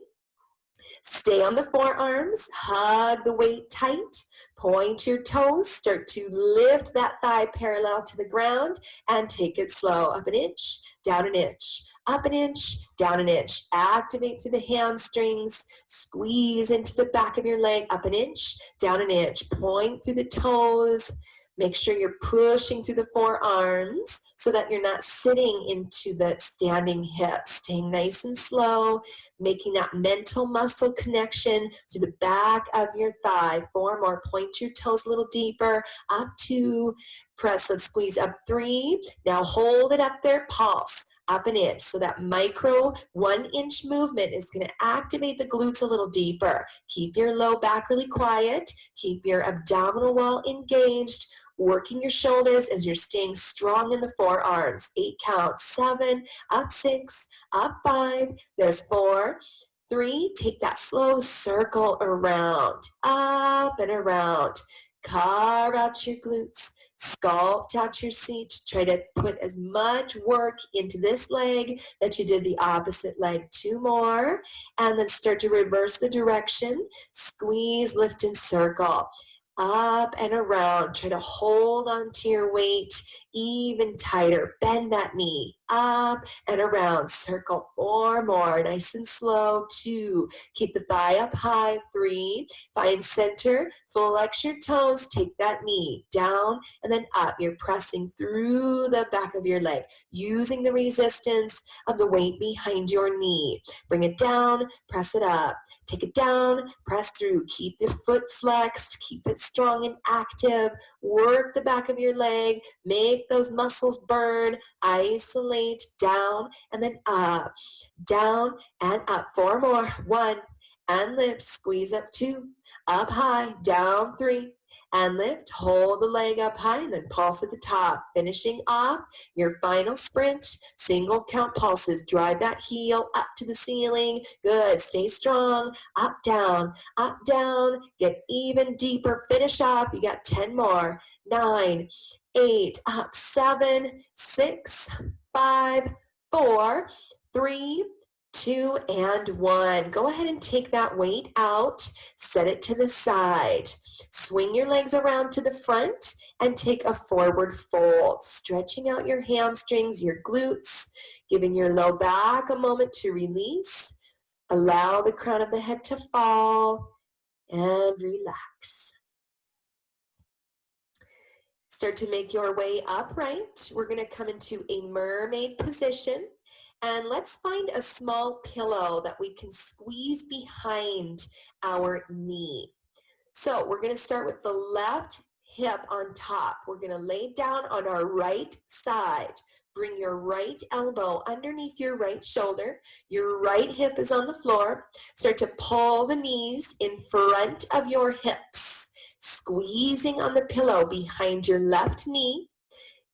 Stay on the forearms, hug the weight tight, point your toes, start to lift that thigh parallel to the ground and take it slow. Up an inch, down an inch, up an inch, down an inch. Activate through the hamstrings, squeeze into the back of your leg, up an inch, down an inch. Point through the toes. Make sure you're pushing through the forearms so that you're not sitting into the standing hips. Staying nice and slow, making that mental muscle connection to the back of your thigh. 4 more. Point your toes a little deeper. Up 2. Press up, squeeze up 3. Now hold it up there. Pulse. Up an inch. So that micro 1-inch movement is going to activate the glutes a little deeper. Keep your low back really quiet. Keep your abdominal wall engaged. Working your shoulders as you're staying strong in the forearms. 8 counts. 7, up 6, up 5. There's 4, 3. Take that slow circle around, up and around. Carve out your glutes. Sculpt out your seat. Try to put as much work into this leg that you did the opposite leg. 2 more. And then start to reverse the direction. Squeeze, lift, and circle. Up and around. Try to hold onto your weight even tighter. Bend that knee. Up and around. Circle. 4 more. Nice and slow. 2. Keep the thigh up high. 3. Find center. Flex your toes. Take that knee down and then up. You're pressing through the back of your leg, using the resistance of the weight behind your knee. Bring it down. Press it up. Take it down, press through. Keep the foot flexed, keep it strong and active. Work the back of your leg, make those muscles burn. Isolate, down and then up, down and up. 4 more. 1 and lift, squeeze up 2, up high, down 3 and lift. Hold the leg up high and then pulse at the top. Finishing off your final sprint, single count pulses. Drive that heel up to the ceiling. Good. Stay strong. Up, down, get even deeper. Finish off. You got 10 more. 9, 8, up, 7, 6, 5, 4, 3, 2, and 1. Go ahead and take that weight out. Set it to the side. Swing your legs around to the front and take a forward fold, stretching out your hamstrings, your glutes, giving your low back a moment to release. Allow the crown of the head to fall and relax. Start to make your way upright. We're going to come into a mermaid position. And let's find a small pillow that we can squeeze behind our knee. So we're going to start with the left hip on top. We're going to lay down on our right side. Bring your right elbow underneath your right shoulder. Your right hip is on the floor. Start to pull the knees in front of your hips, squeezing on the pillow behind your left knee.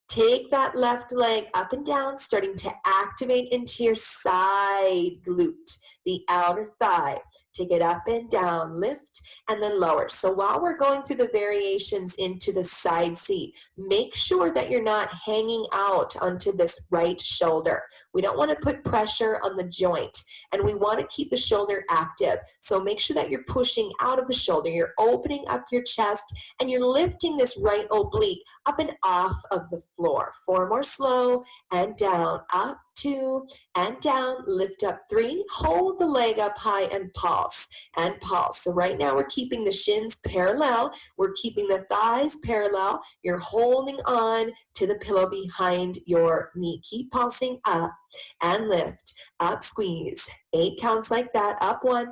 Take that left leg up and down, starting to activate into your side glute, the outer thigh. Take it up and down, lift, and then lower. So while we're going through the variations into the side seat, make sure that you're not hanging out onto this right shoulder. We don't want to put pressure on the joint, and we want to keep the shoulder active. So make sure that you're pushing out of the shoulder. You're opening up your chest, and you're lifting this right oblique up and off of the floor. 4 more slow, and down, up, 2, and down, lift up 3, hold the leg up high and pulse, and pulse. So right now we're keeping the shins parallel, we're keeping the thighs parallel, you're holding on to the pillow behind your knee. Keep pulsing up and lift, up, squeeze. 8 counts like that, up 1,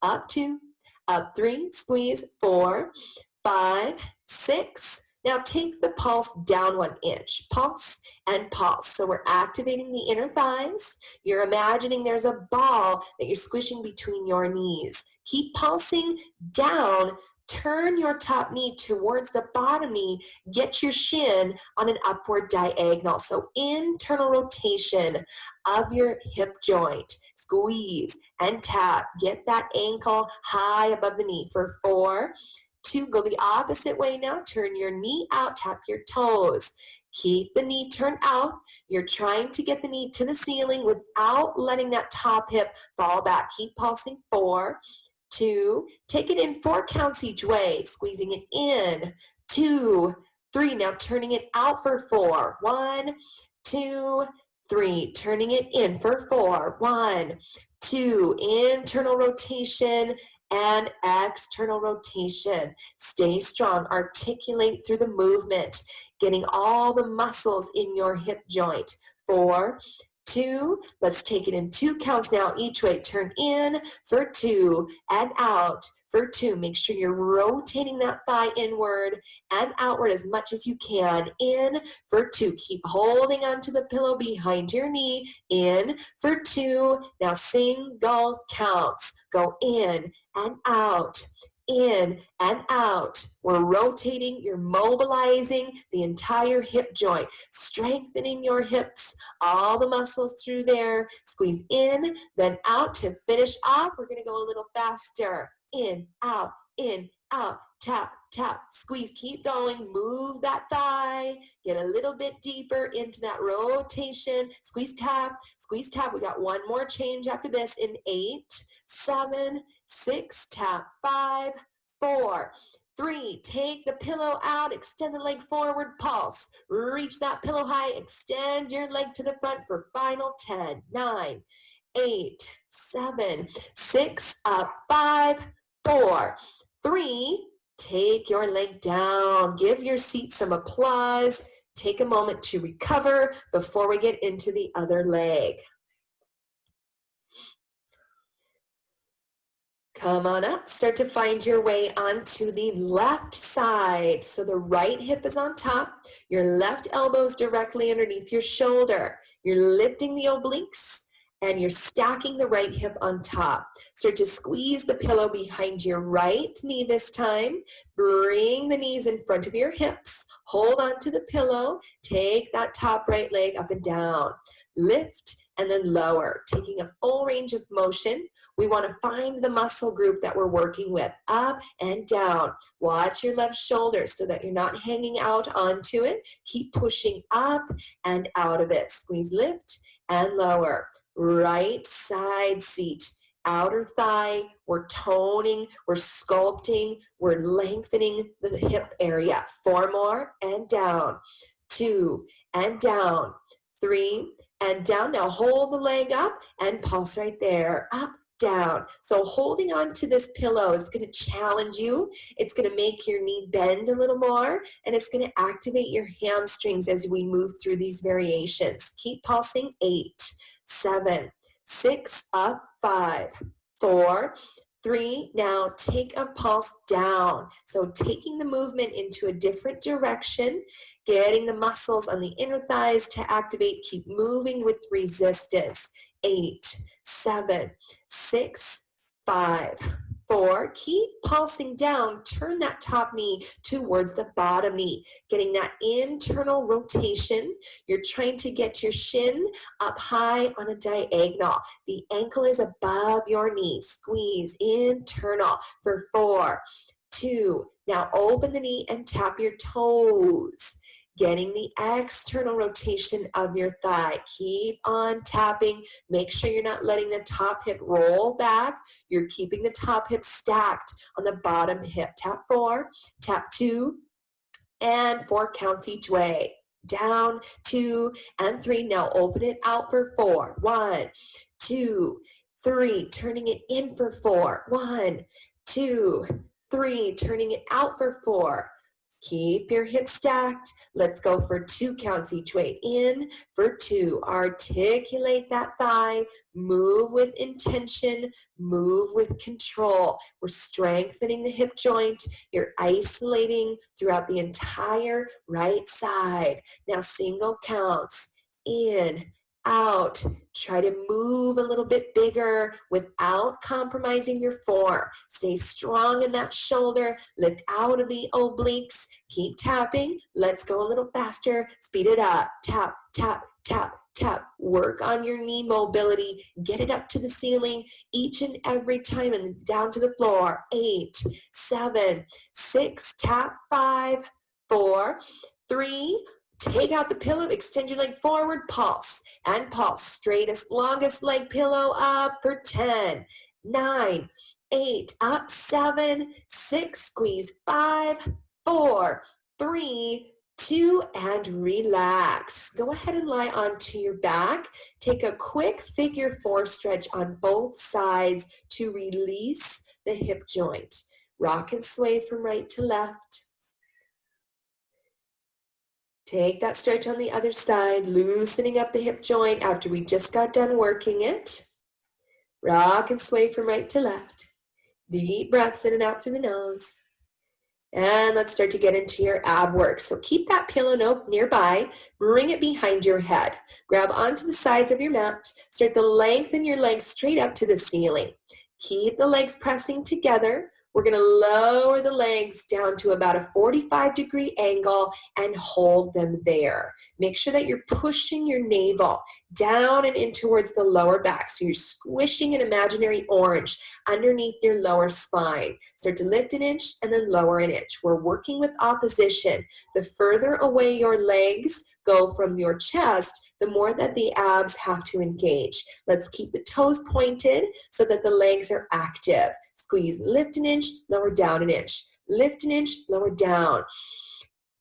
up 2, up 3, squeeze, 4, 5, 6. Now take the pulse down 1 inch. Pulse and pulse. So we're activating the inner thighs. You're imagining there's a ball that you're squishing between your knees. Keep pulsing down. Turn your top knee towards the bottom knee. Get your shin on an upward diagonal. So internal rotation of your hip joint. Squeeze and tap. Get that ankle high above the knee for 4, 2, go the opposite way now. Turn your knee out, tap your toes. Keep the knee turned out. You're trying to get the knee to the ceiling without letting that top hip fall back. Keep pulsing. 4, 2, take it in 4 counts each way, squeezing it in. 2, 3, now turning it out for 4. 1, 2, 3, turning it in for 4. 1, 2, internal rotation and external rotation. Stay strong, articulate through the movement, getting all the muscles in your hip joint. 4, 2, let's take it in 2 counts now each way. Turn in for 2 and out for 2. Make sure you're rotating that thigh inward and outward as much as you can. In for 2. Keep holding onto the pillow behind your knee. In for 2. Now single counts. Go in and out. In and out. We're rotating, you're mobilizing the entire hip joint, strengthening your hips, all the muscles through there. Squeeze in, then out to finish off. We're gonna go a little faster. In, out, tap, tap, squeeze, keep going, move that thigh, get a little bit deeper into that rotation, squeeze, tap, we got one more change after this in 8, 7, 6, tap, 5, 4, 3, take the pillow out, extend the leg forward, pulse, reach that pillow high, extend your leg to the front for final 10, 9, 8, 7, 6, up, 5, 4, 3, take your leg down, give your seat some applause, take a moment to recover before we get into the other leg. Come on up, start to find your way onto the left side. So the right hip is on top, your left elbow is directly underneath your shoulder. You're lifting the obliques and you're stacking the right hip on top. Start to squeeze the pillow behind your right knee this time. Bring the knees in front of your hips. Hold on to the pillow. Take that top right leg up and down. Lift and then lower, taking a full range of motion. We want to find the muscle group that we're working with, up and down. Watch your left shoulder so that you're not hanging out onto it. Keep pushing up and out of it. Squeeze, lift, and lower. Right side seat, outer thigh. We're toning, we're sculpting, we're lengthening the hip area. 4 more, and down. 2, and down. 3, and down. Now hold the leg up and pulse right there. Up, down. So holding on to this pillow is going to challenge you. It's going to make your knee bend a little more, and it's going to activate your hamstrings as we move through these variations. Keep pulsing. 8, 7, 6, up, 5, 4, 3, now take a pulse down. So taking the movement into a different direction, getting the muscles on the inner thighs to activate, keep moving with resistance. 8, 7, 6, 5, 4, keep pulsing down, turn that top knee towards the bottom knee, getting that internal rotation. You're trying to get your shin up high on a diagonal. The ankle is above your knee. Squeeze internal for 4, 2, now open the knee and tap your toes. Getting the external rotation of your thigh. Keep on tapping. Make sure you're not letting the top hip roll back. You're keeping the top hip stacked on the bottom hip. Tap 4, tap 2, and 4 counts each way. Down, 2, and 3. Now open it out for 4. 1, 2, 3. Turning it in for 4. 1, 2, 3. Turning it out for 4. Keep your hips stacked. Let's go for 2 counts each way. In for 2. Articulate that thigh. Move with intention. Move with control. We're strengthening the hip joint. You're isolating throughout the entire right side. Now single counts. In, out. Try to move a little bit bigger without compromising your form. Stay strong in that shoulder. Lift out of the obliques. Keep tapping. Let's go a little faster. Speed it up. Tap, tap, tap, tap. Work on your knee mobility. Get it up to the ceiling each and every time and down to the floor. 8, 7, 6, tap. 5, 4, 3, take out the pillow, extend your leg forward, pulse, and pulse. Straightest, longest leg pillow up for 10, 9, 8, up, 7, 6, squeeze, 5, 4, 3, 2, and relax. Go ahead and lie onto your back. Take a quick figure 4 stretch on both sides to release the hip joint. Rock and sway from right to left. Take that stretch on the other side, loosening up the hip joint after we just got done working it. Rock and sway from right to left. Deep breaths in and out through the nose. And let's start to get into your ab work. So keep that pillow nearby. Bring it behind your head. Grab onto the sides of your mat. Start to lengthen your legs straight up to the ceiling. Keep the legs pressing together. We're going to lower the legs down to about a 45-degree angle and hold them there. Make sure that you're pushing your navel down and in towards the lower back. So you're squishing an imaginary orange underneath your lower spine. Start to lift an inch and then lower an inch. We're working with opposition. The further away your legs go from your chest, the more that the abs have to engage. Let's keep the toes pointed so that the legs are active. Squeeze, lift an inch, lower down an inch. Lift an inch, lower down.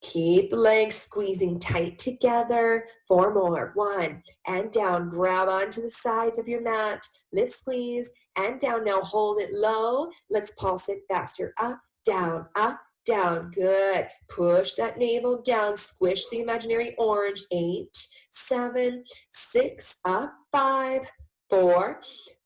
Keep the legs squeezing tight together. 4 more. 1, and down. Grab onto the sides of your mat. Lift, squeeze, and down. Now hold it low. Let's pulse it faster. Up, down, up, down. Good. Push that navel down. Squish the imaginary orange. 8, 7, 6, up. 5, 4,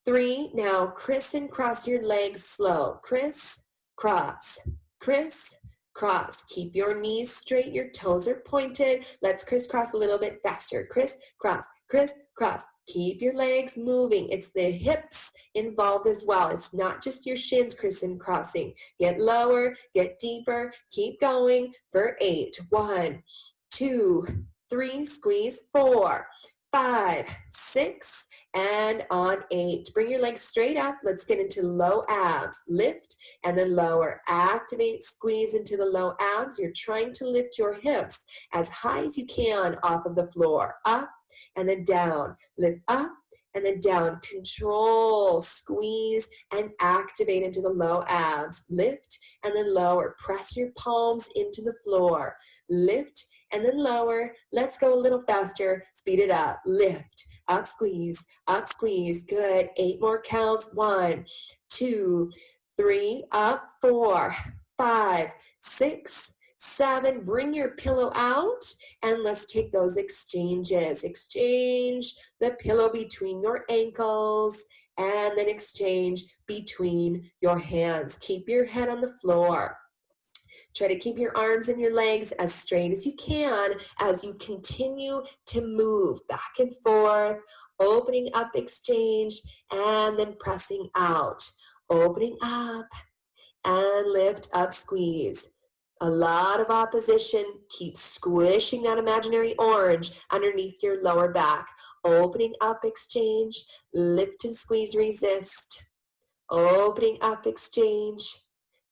3. Now crisscross your legs slow. Criss, cross, criss, cross. Keep your knees straight, your toes are pointed. Let's crisscross a little bit faster. Criss, cross, criss, cross. Keep your legs moving. It's the hips involved as well. It's not just your shins crossing. Get lower, get deeper. Keep going for 8. 1, 2, 3, squeeze. 4, 5, 6, and on 8. Bring your legs straight up. Let's get into low abs. Lift and then lower. Activate, squeeze into the low abs. You're trying to lift your hips as high as you can off of the floor. Up and then down. Lift up and then down. Control, squeeze, and activate into the low abs. Lift and then lower. Press your palms into the floor. Lift and then lower. Let's go a little faster. Speed it up. Lift, up, squeeze, up, squeeze. Good. 8 more counts. 1, 2, 3, up. 4, 5, 6, 7. Bring your pillow out and let's take those exchanges. Exchange the pillow between your ankles and then exchange between your hands. Keep your head on the floor. Try to keep your arms and your legs as straight as you can as you continue to move back and forth, opening up, exchange, and then pressing out. Opening up and lift up, squeeze. A lot of opposition. Keep squishing that imaginary orange underneath your lower back. Opening up, exchange, lift and squeeze, resist. Opening up, exchange,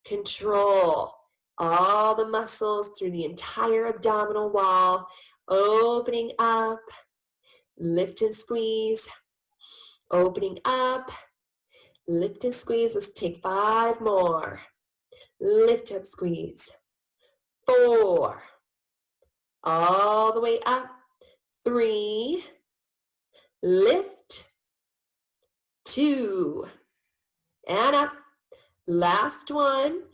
control. All the muscles through the entire abdominal wall, opening up, lift and squeeze, opening up, lift and squeeze. Let's take 5 more. Lift up, squeeze. 4, all the way up. 3, lift, 2, and up. Last one.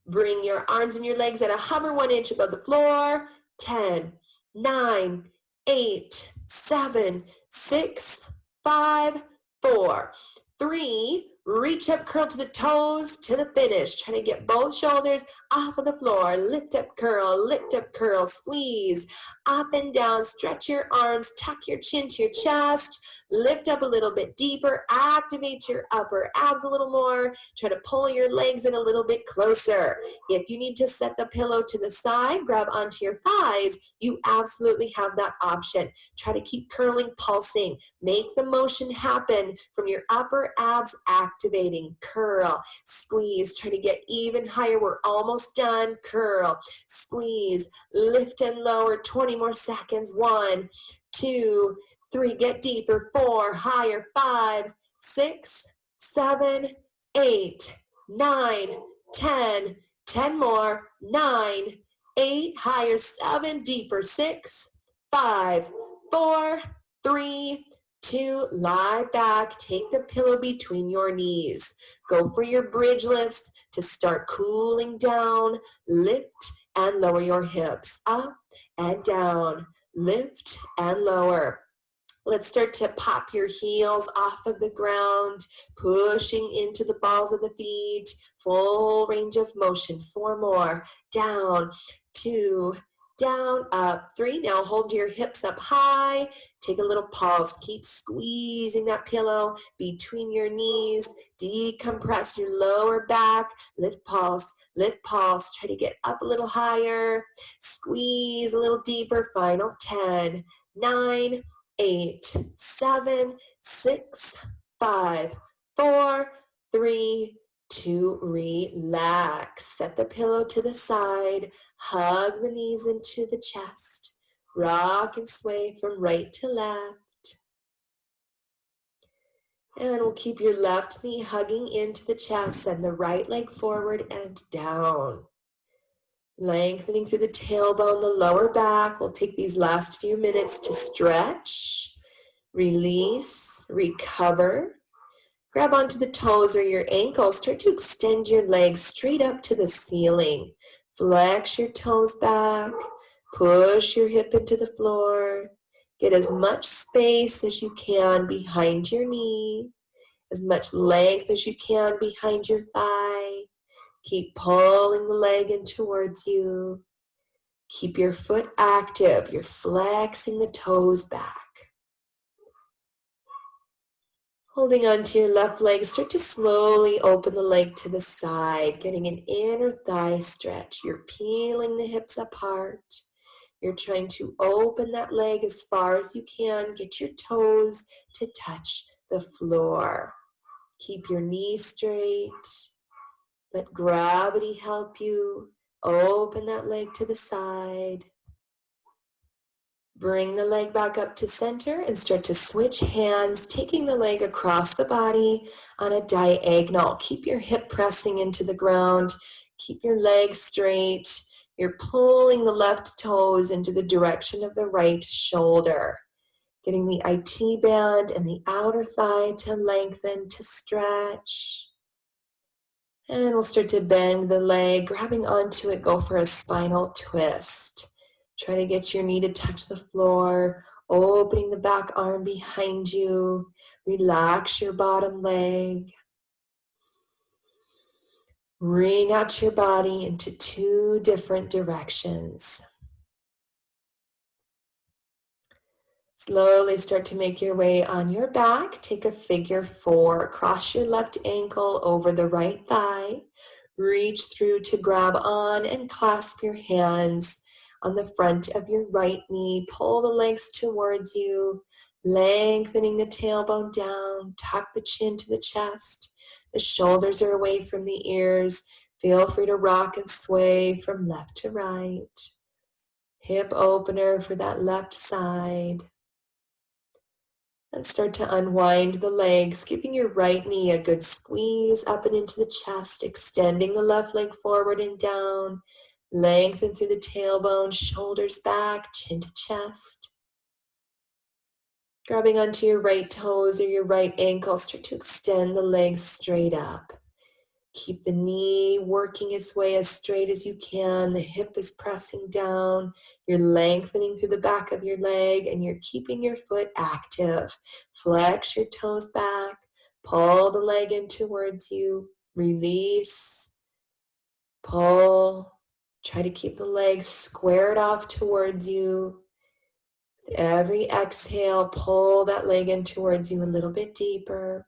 Bring your arms and your legs at a hover 1 inch above the floor. 10, 9, 8, 7, 6, 5, 4, 3. Reach up, curl to the toes to the finish. Try to get both shoulders off of the floor. Lift up, curl, squeeze up and down. Stretch your arms, tuck your chin to your chest. Lift up a little bit deeper. Activate your upper abs a little more. Try to pull your legs in a little bit closer. If you need to set the pillow to the side, grab onto your thighs, you absolutely have that option. Try to keep curling, pulsing. Make the motion happen from your upper abs activating. Curl, squeeze, try to get even higher. We're almost done. Curl, squeeze, lift and lower. 20 more seconds. 1, 2, 3, get deeper. 4, higher. 5, 6, 7, 8, 9, 10. 10 more. 9, 8, higher. 7, deeper. 6, 5, 4, 3, 2, lie back. Take the pillow between your knees. Go for your bridge lifts to start cooling down. Lift and lower your hips. Up and down. Lift and lower. Let's start to pop your heels off of the ground, pushing into the balls of the feet. Full range of motion. 4 more. Down, 2, down, up, 3. Now hold your hips up high. Take a little pulse. Keep squeezing that pillow between your knees. Decompress your lower back. Lift, pulse, lift, pulse. Try to get up a little higher. Squeeze a little deeper. Final 10, 9, 8, 7, 6, 5, 4, 3, 2, relax. Set the pillow to the side. Hug the knees into the chest. Rock and sway from right to left. And we'll keep your left knee hugging into the chest. Send the right leg forward and down. Lengthening through the tailbone, the lower back. We'll take these last few minutes to stretch, release, recover. Grab onto the toes or your ankles. Start to extend your legs straight up to the ceiling. Flex your toes back. Push your hip into the floor. Get as much space as you can behind your knee. As much length as you can behind your thigh. Keep pulling the leg in towards you. Keep your foot active. You're flexing the toes back. Holding onto your left leg, start to slowly open the leg to the side, getting an inner thigh stretch. You're peeling the hips apart. You're trying to open that leg as far as you can. Get your toes to touch the floor. Keep your knees straight. Let gravity help you. Open that leg to the side. Bring the leg back up to center and start to switch hands, taking the leg across the body on a diagonal. Keep your hip pressing into the ground. Keep your legs straight. You're pulling the left toes into the direction of the right shoulder. Getting the IT band and the outer thigh to lengthen, to stretch. And we'll start to bend the leg, grabbing onto it, go for a spinal twist. Try to get your knee to touch the floor, opening the back arm behind you. Relax your bottom leg. Wring out your body into 2 different directions. Slowly start to make your way on your back. Take a figure 4. Cross your left ankle over the right thigh. Reach through to grab on and clasp your hands on the front of your right knee. Pull the legs towards you, lengthening the tailbone down. Tuck the chin to the chest. The shoulders are away from the ears. Feel free to rock and sway from left to right. Hip opener for that left side. And start to unwind the legs, giving your right knee a good squeeze up and into the chest, extending the left leg forward and down. Lengthen through the tailbone, shoulders back, chin to chest. Grabbing onto your right toes or your right ankle, start to extend the legs straight up. Keep the knee working its way as straight as you can. The hip is pressing down. You're lengthening through the back of your leg and you're keeping your foot active. Flex your toes back. Pull the leg in towards you. Release. Pull. Try to keep the legs squared off towards you. With every exhale, pull that leg in towards you a little bit deeper.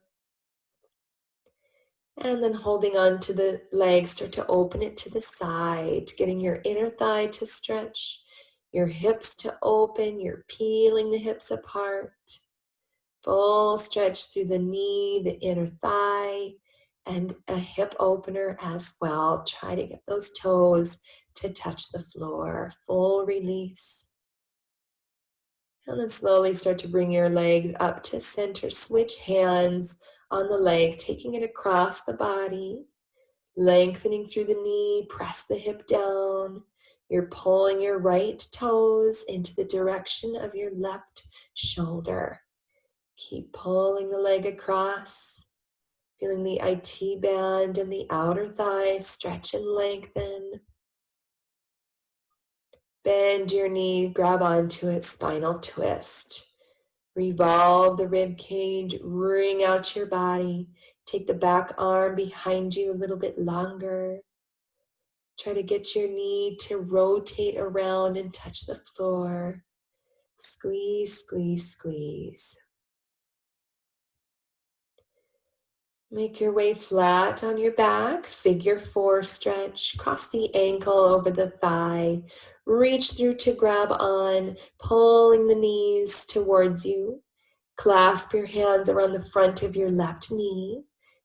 And then holding on to the leg, start to open it to the side, getting your inner thigh to stretch, your hips to open, you're peeling the hips apart. Full stretch through the knee, the inner thigh, and a hip opener as well. Try to get those toes to touch the floor. Full release. And then slowly start to bring your legs up to center. Switch hands on the leg, taking it across the body, lengthening through the knee, press the hip down. You're pulling your right toes into the direction of your left shoulder. Keep pulling the leg across, feeling the IT band and the outer thigh stretch and lengthen. Bend your knee, grab onto it, spinal twist. Revolve the rib cage, wring out your body. Take the back arm behind you a little bit longer. Try to get your knee to rotate around and touch the floor. Squeeze, squeeze, squeeze. Make your way flat on your back, figure 4 stretch, cross the ankle over the thigh, reach through to grab on, pulling the knees towards you. Clasp your hands around the front of your left knee,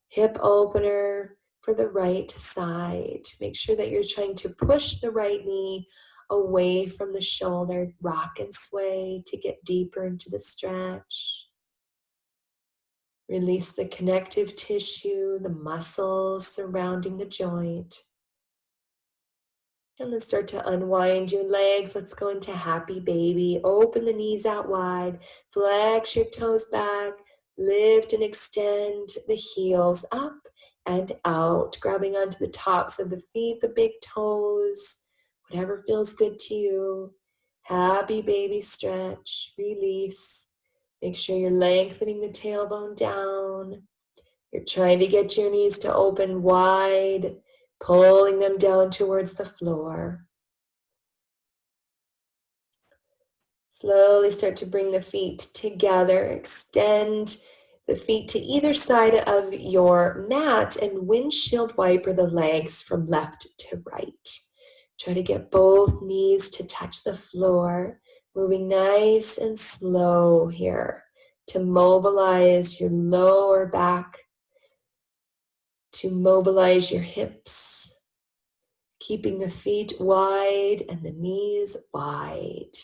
hip opener for the right side. Make sure that you're trying to push the right knee away from the shoulder, rock and sway to get deeper into the stretch. Release the connective tissue, the muscles surrounding the joint. And then start to unwind your legs. Let's go into happy baby. Open the knees out wide. Flex your toes back. Lift and extend the heels up and out. Grabbing onto the tops of the feet, the big toes. Whatever feels good to you. Happy baby stretch. Release. Make sure you're lengthening the tailbone down. You're trying to get your knees to open wide, pulling them down towards the floor. Slowly start to bring the feet together. Extend the feet to either side of your mat and windshield wiper the legs from left to right. Try to get both knees to touch the floor, moving nice and slow here to mobilize your lower back, to mobilize your hips, keeping the feet wide and the knees wide.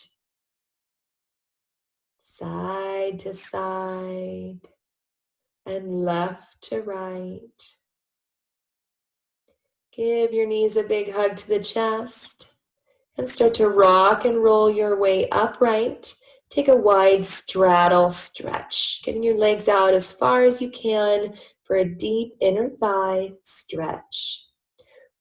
Side to side and left to right. Give your knees a big hug to the chest and start to rock and roll your way upright. Take a wide straddle stretch, getting your legs out as far as you can for a deep inner thigh stretch.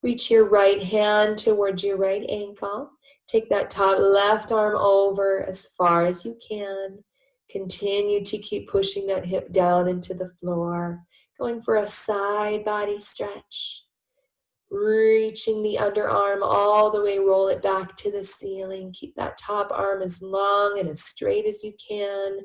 Reach your right hand towards your right ankle. Take that top left arm over as far as you can. Continue to keep pushing that hip down into the floor. Going for a side body stretch. Reaching the underarm all the way, roll it back to the ceiling. Keep that top arm as long and as straight as you can.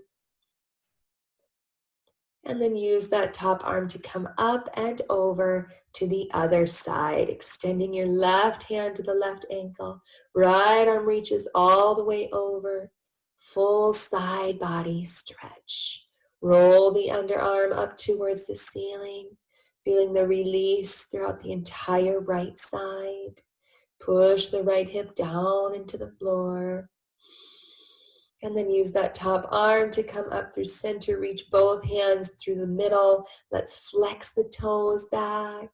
And then use that top arm to come up and over to the other side, extending your left hand to the left ankle. Right arm reaches all the way over. Full side body stretch. Roll the underarm up towards the ceiling, feeling the release throughout the entire right side. Push the right hip down into the floor. And then use that top arm to come up through center. Reach both hands through the middle. Let's flex the toes back.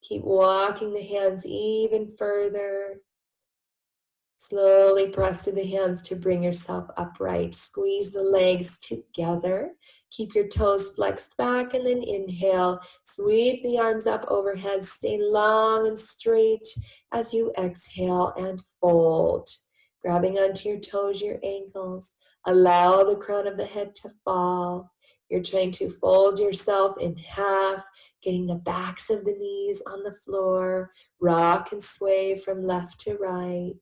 Keep walking the hands even further. Slowly press through the hands to bring yourself upright. Squeeze the legs together. Keep your toes flexed back and then inhale. Sweep the arms up overhead. Stay long and straight as you exhale and fold. Grabbing onto your toes, your ankles. Allow the crown of the head to fall. You're trying to fold yourself in half, getting the backs of the knees on the floor. Rock and sway from left to right.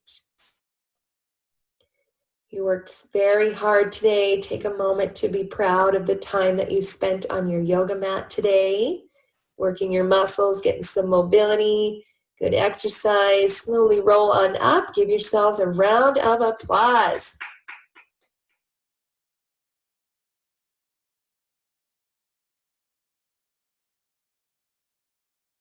You worked very hard today. Take a moment to be proud of the time that you spent on your yoga mat today, working your muscles, getting some mobility, good exercise. Slowly roll on up. Give yourselves a round of applause.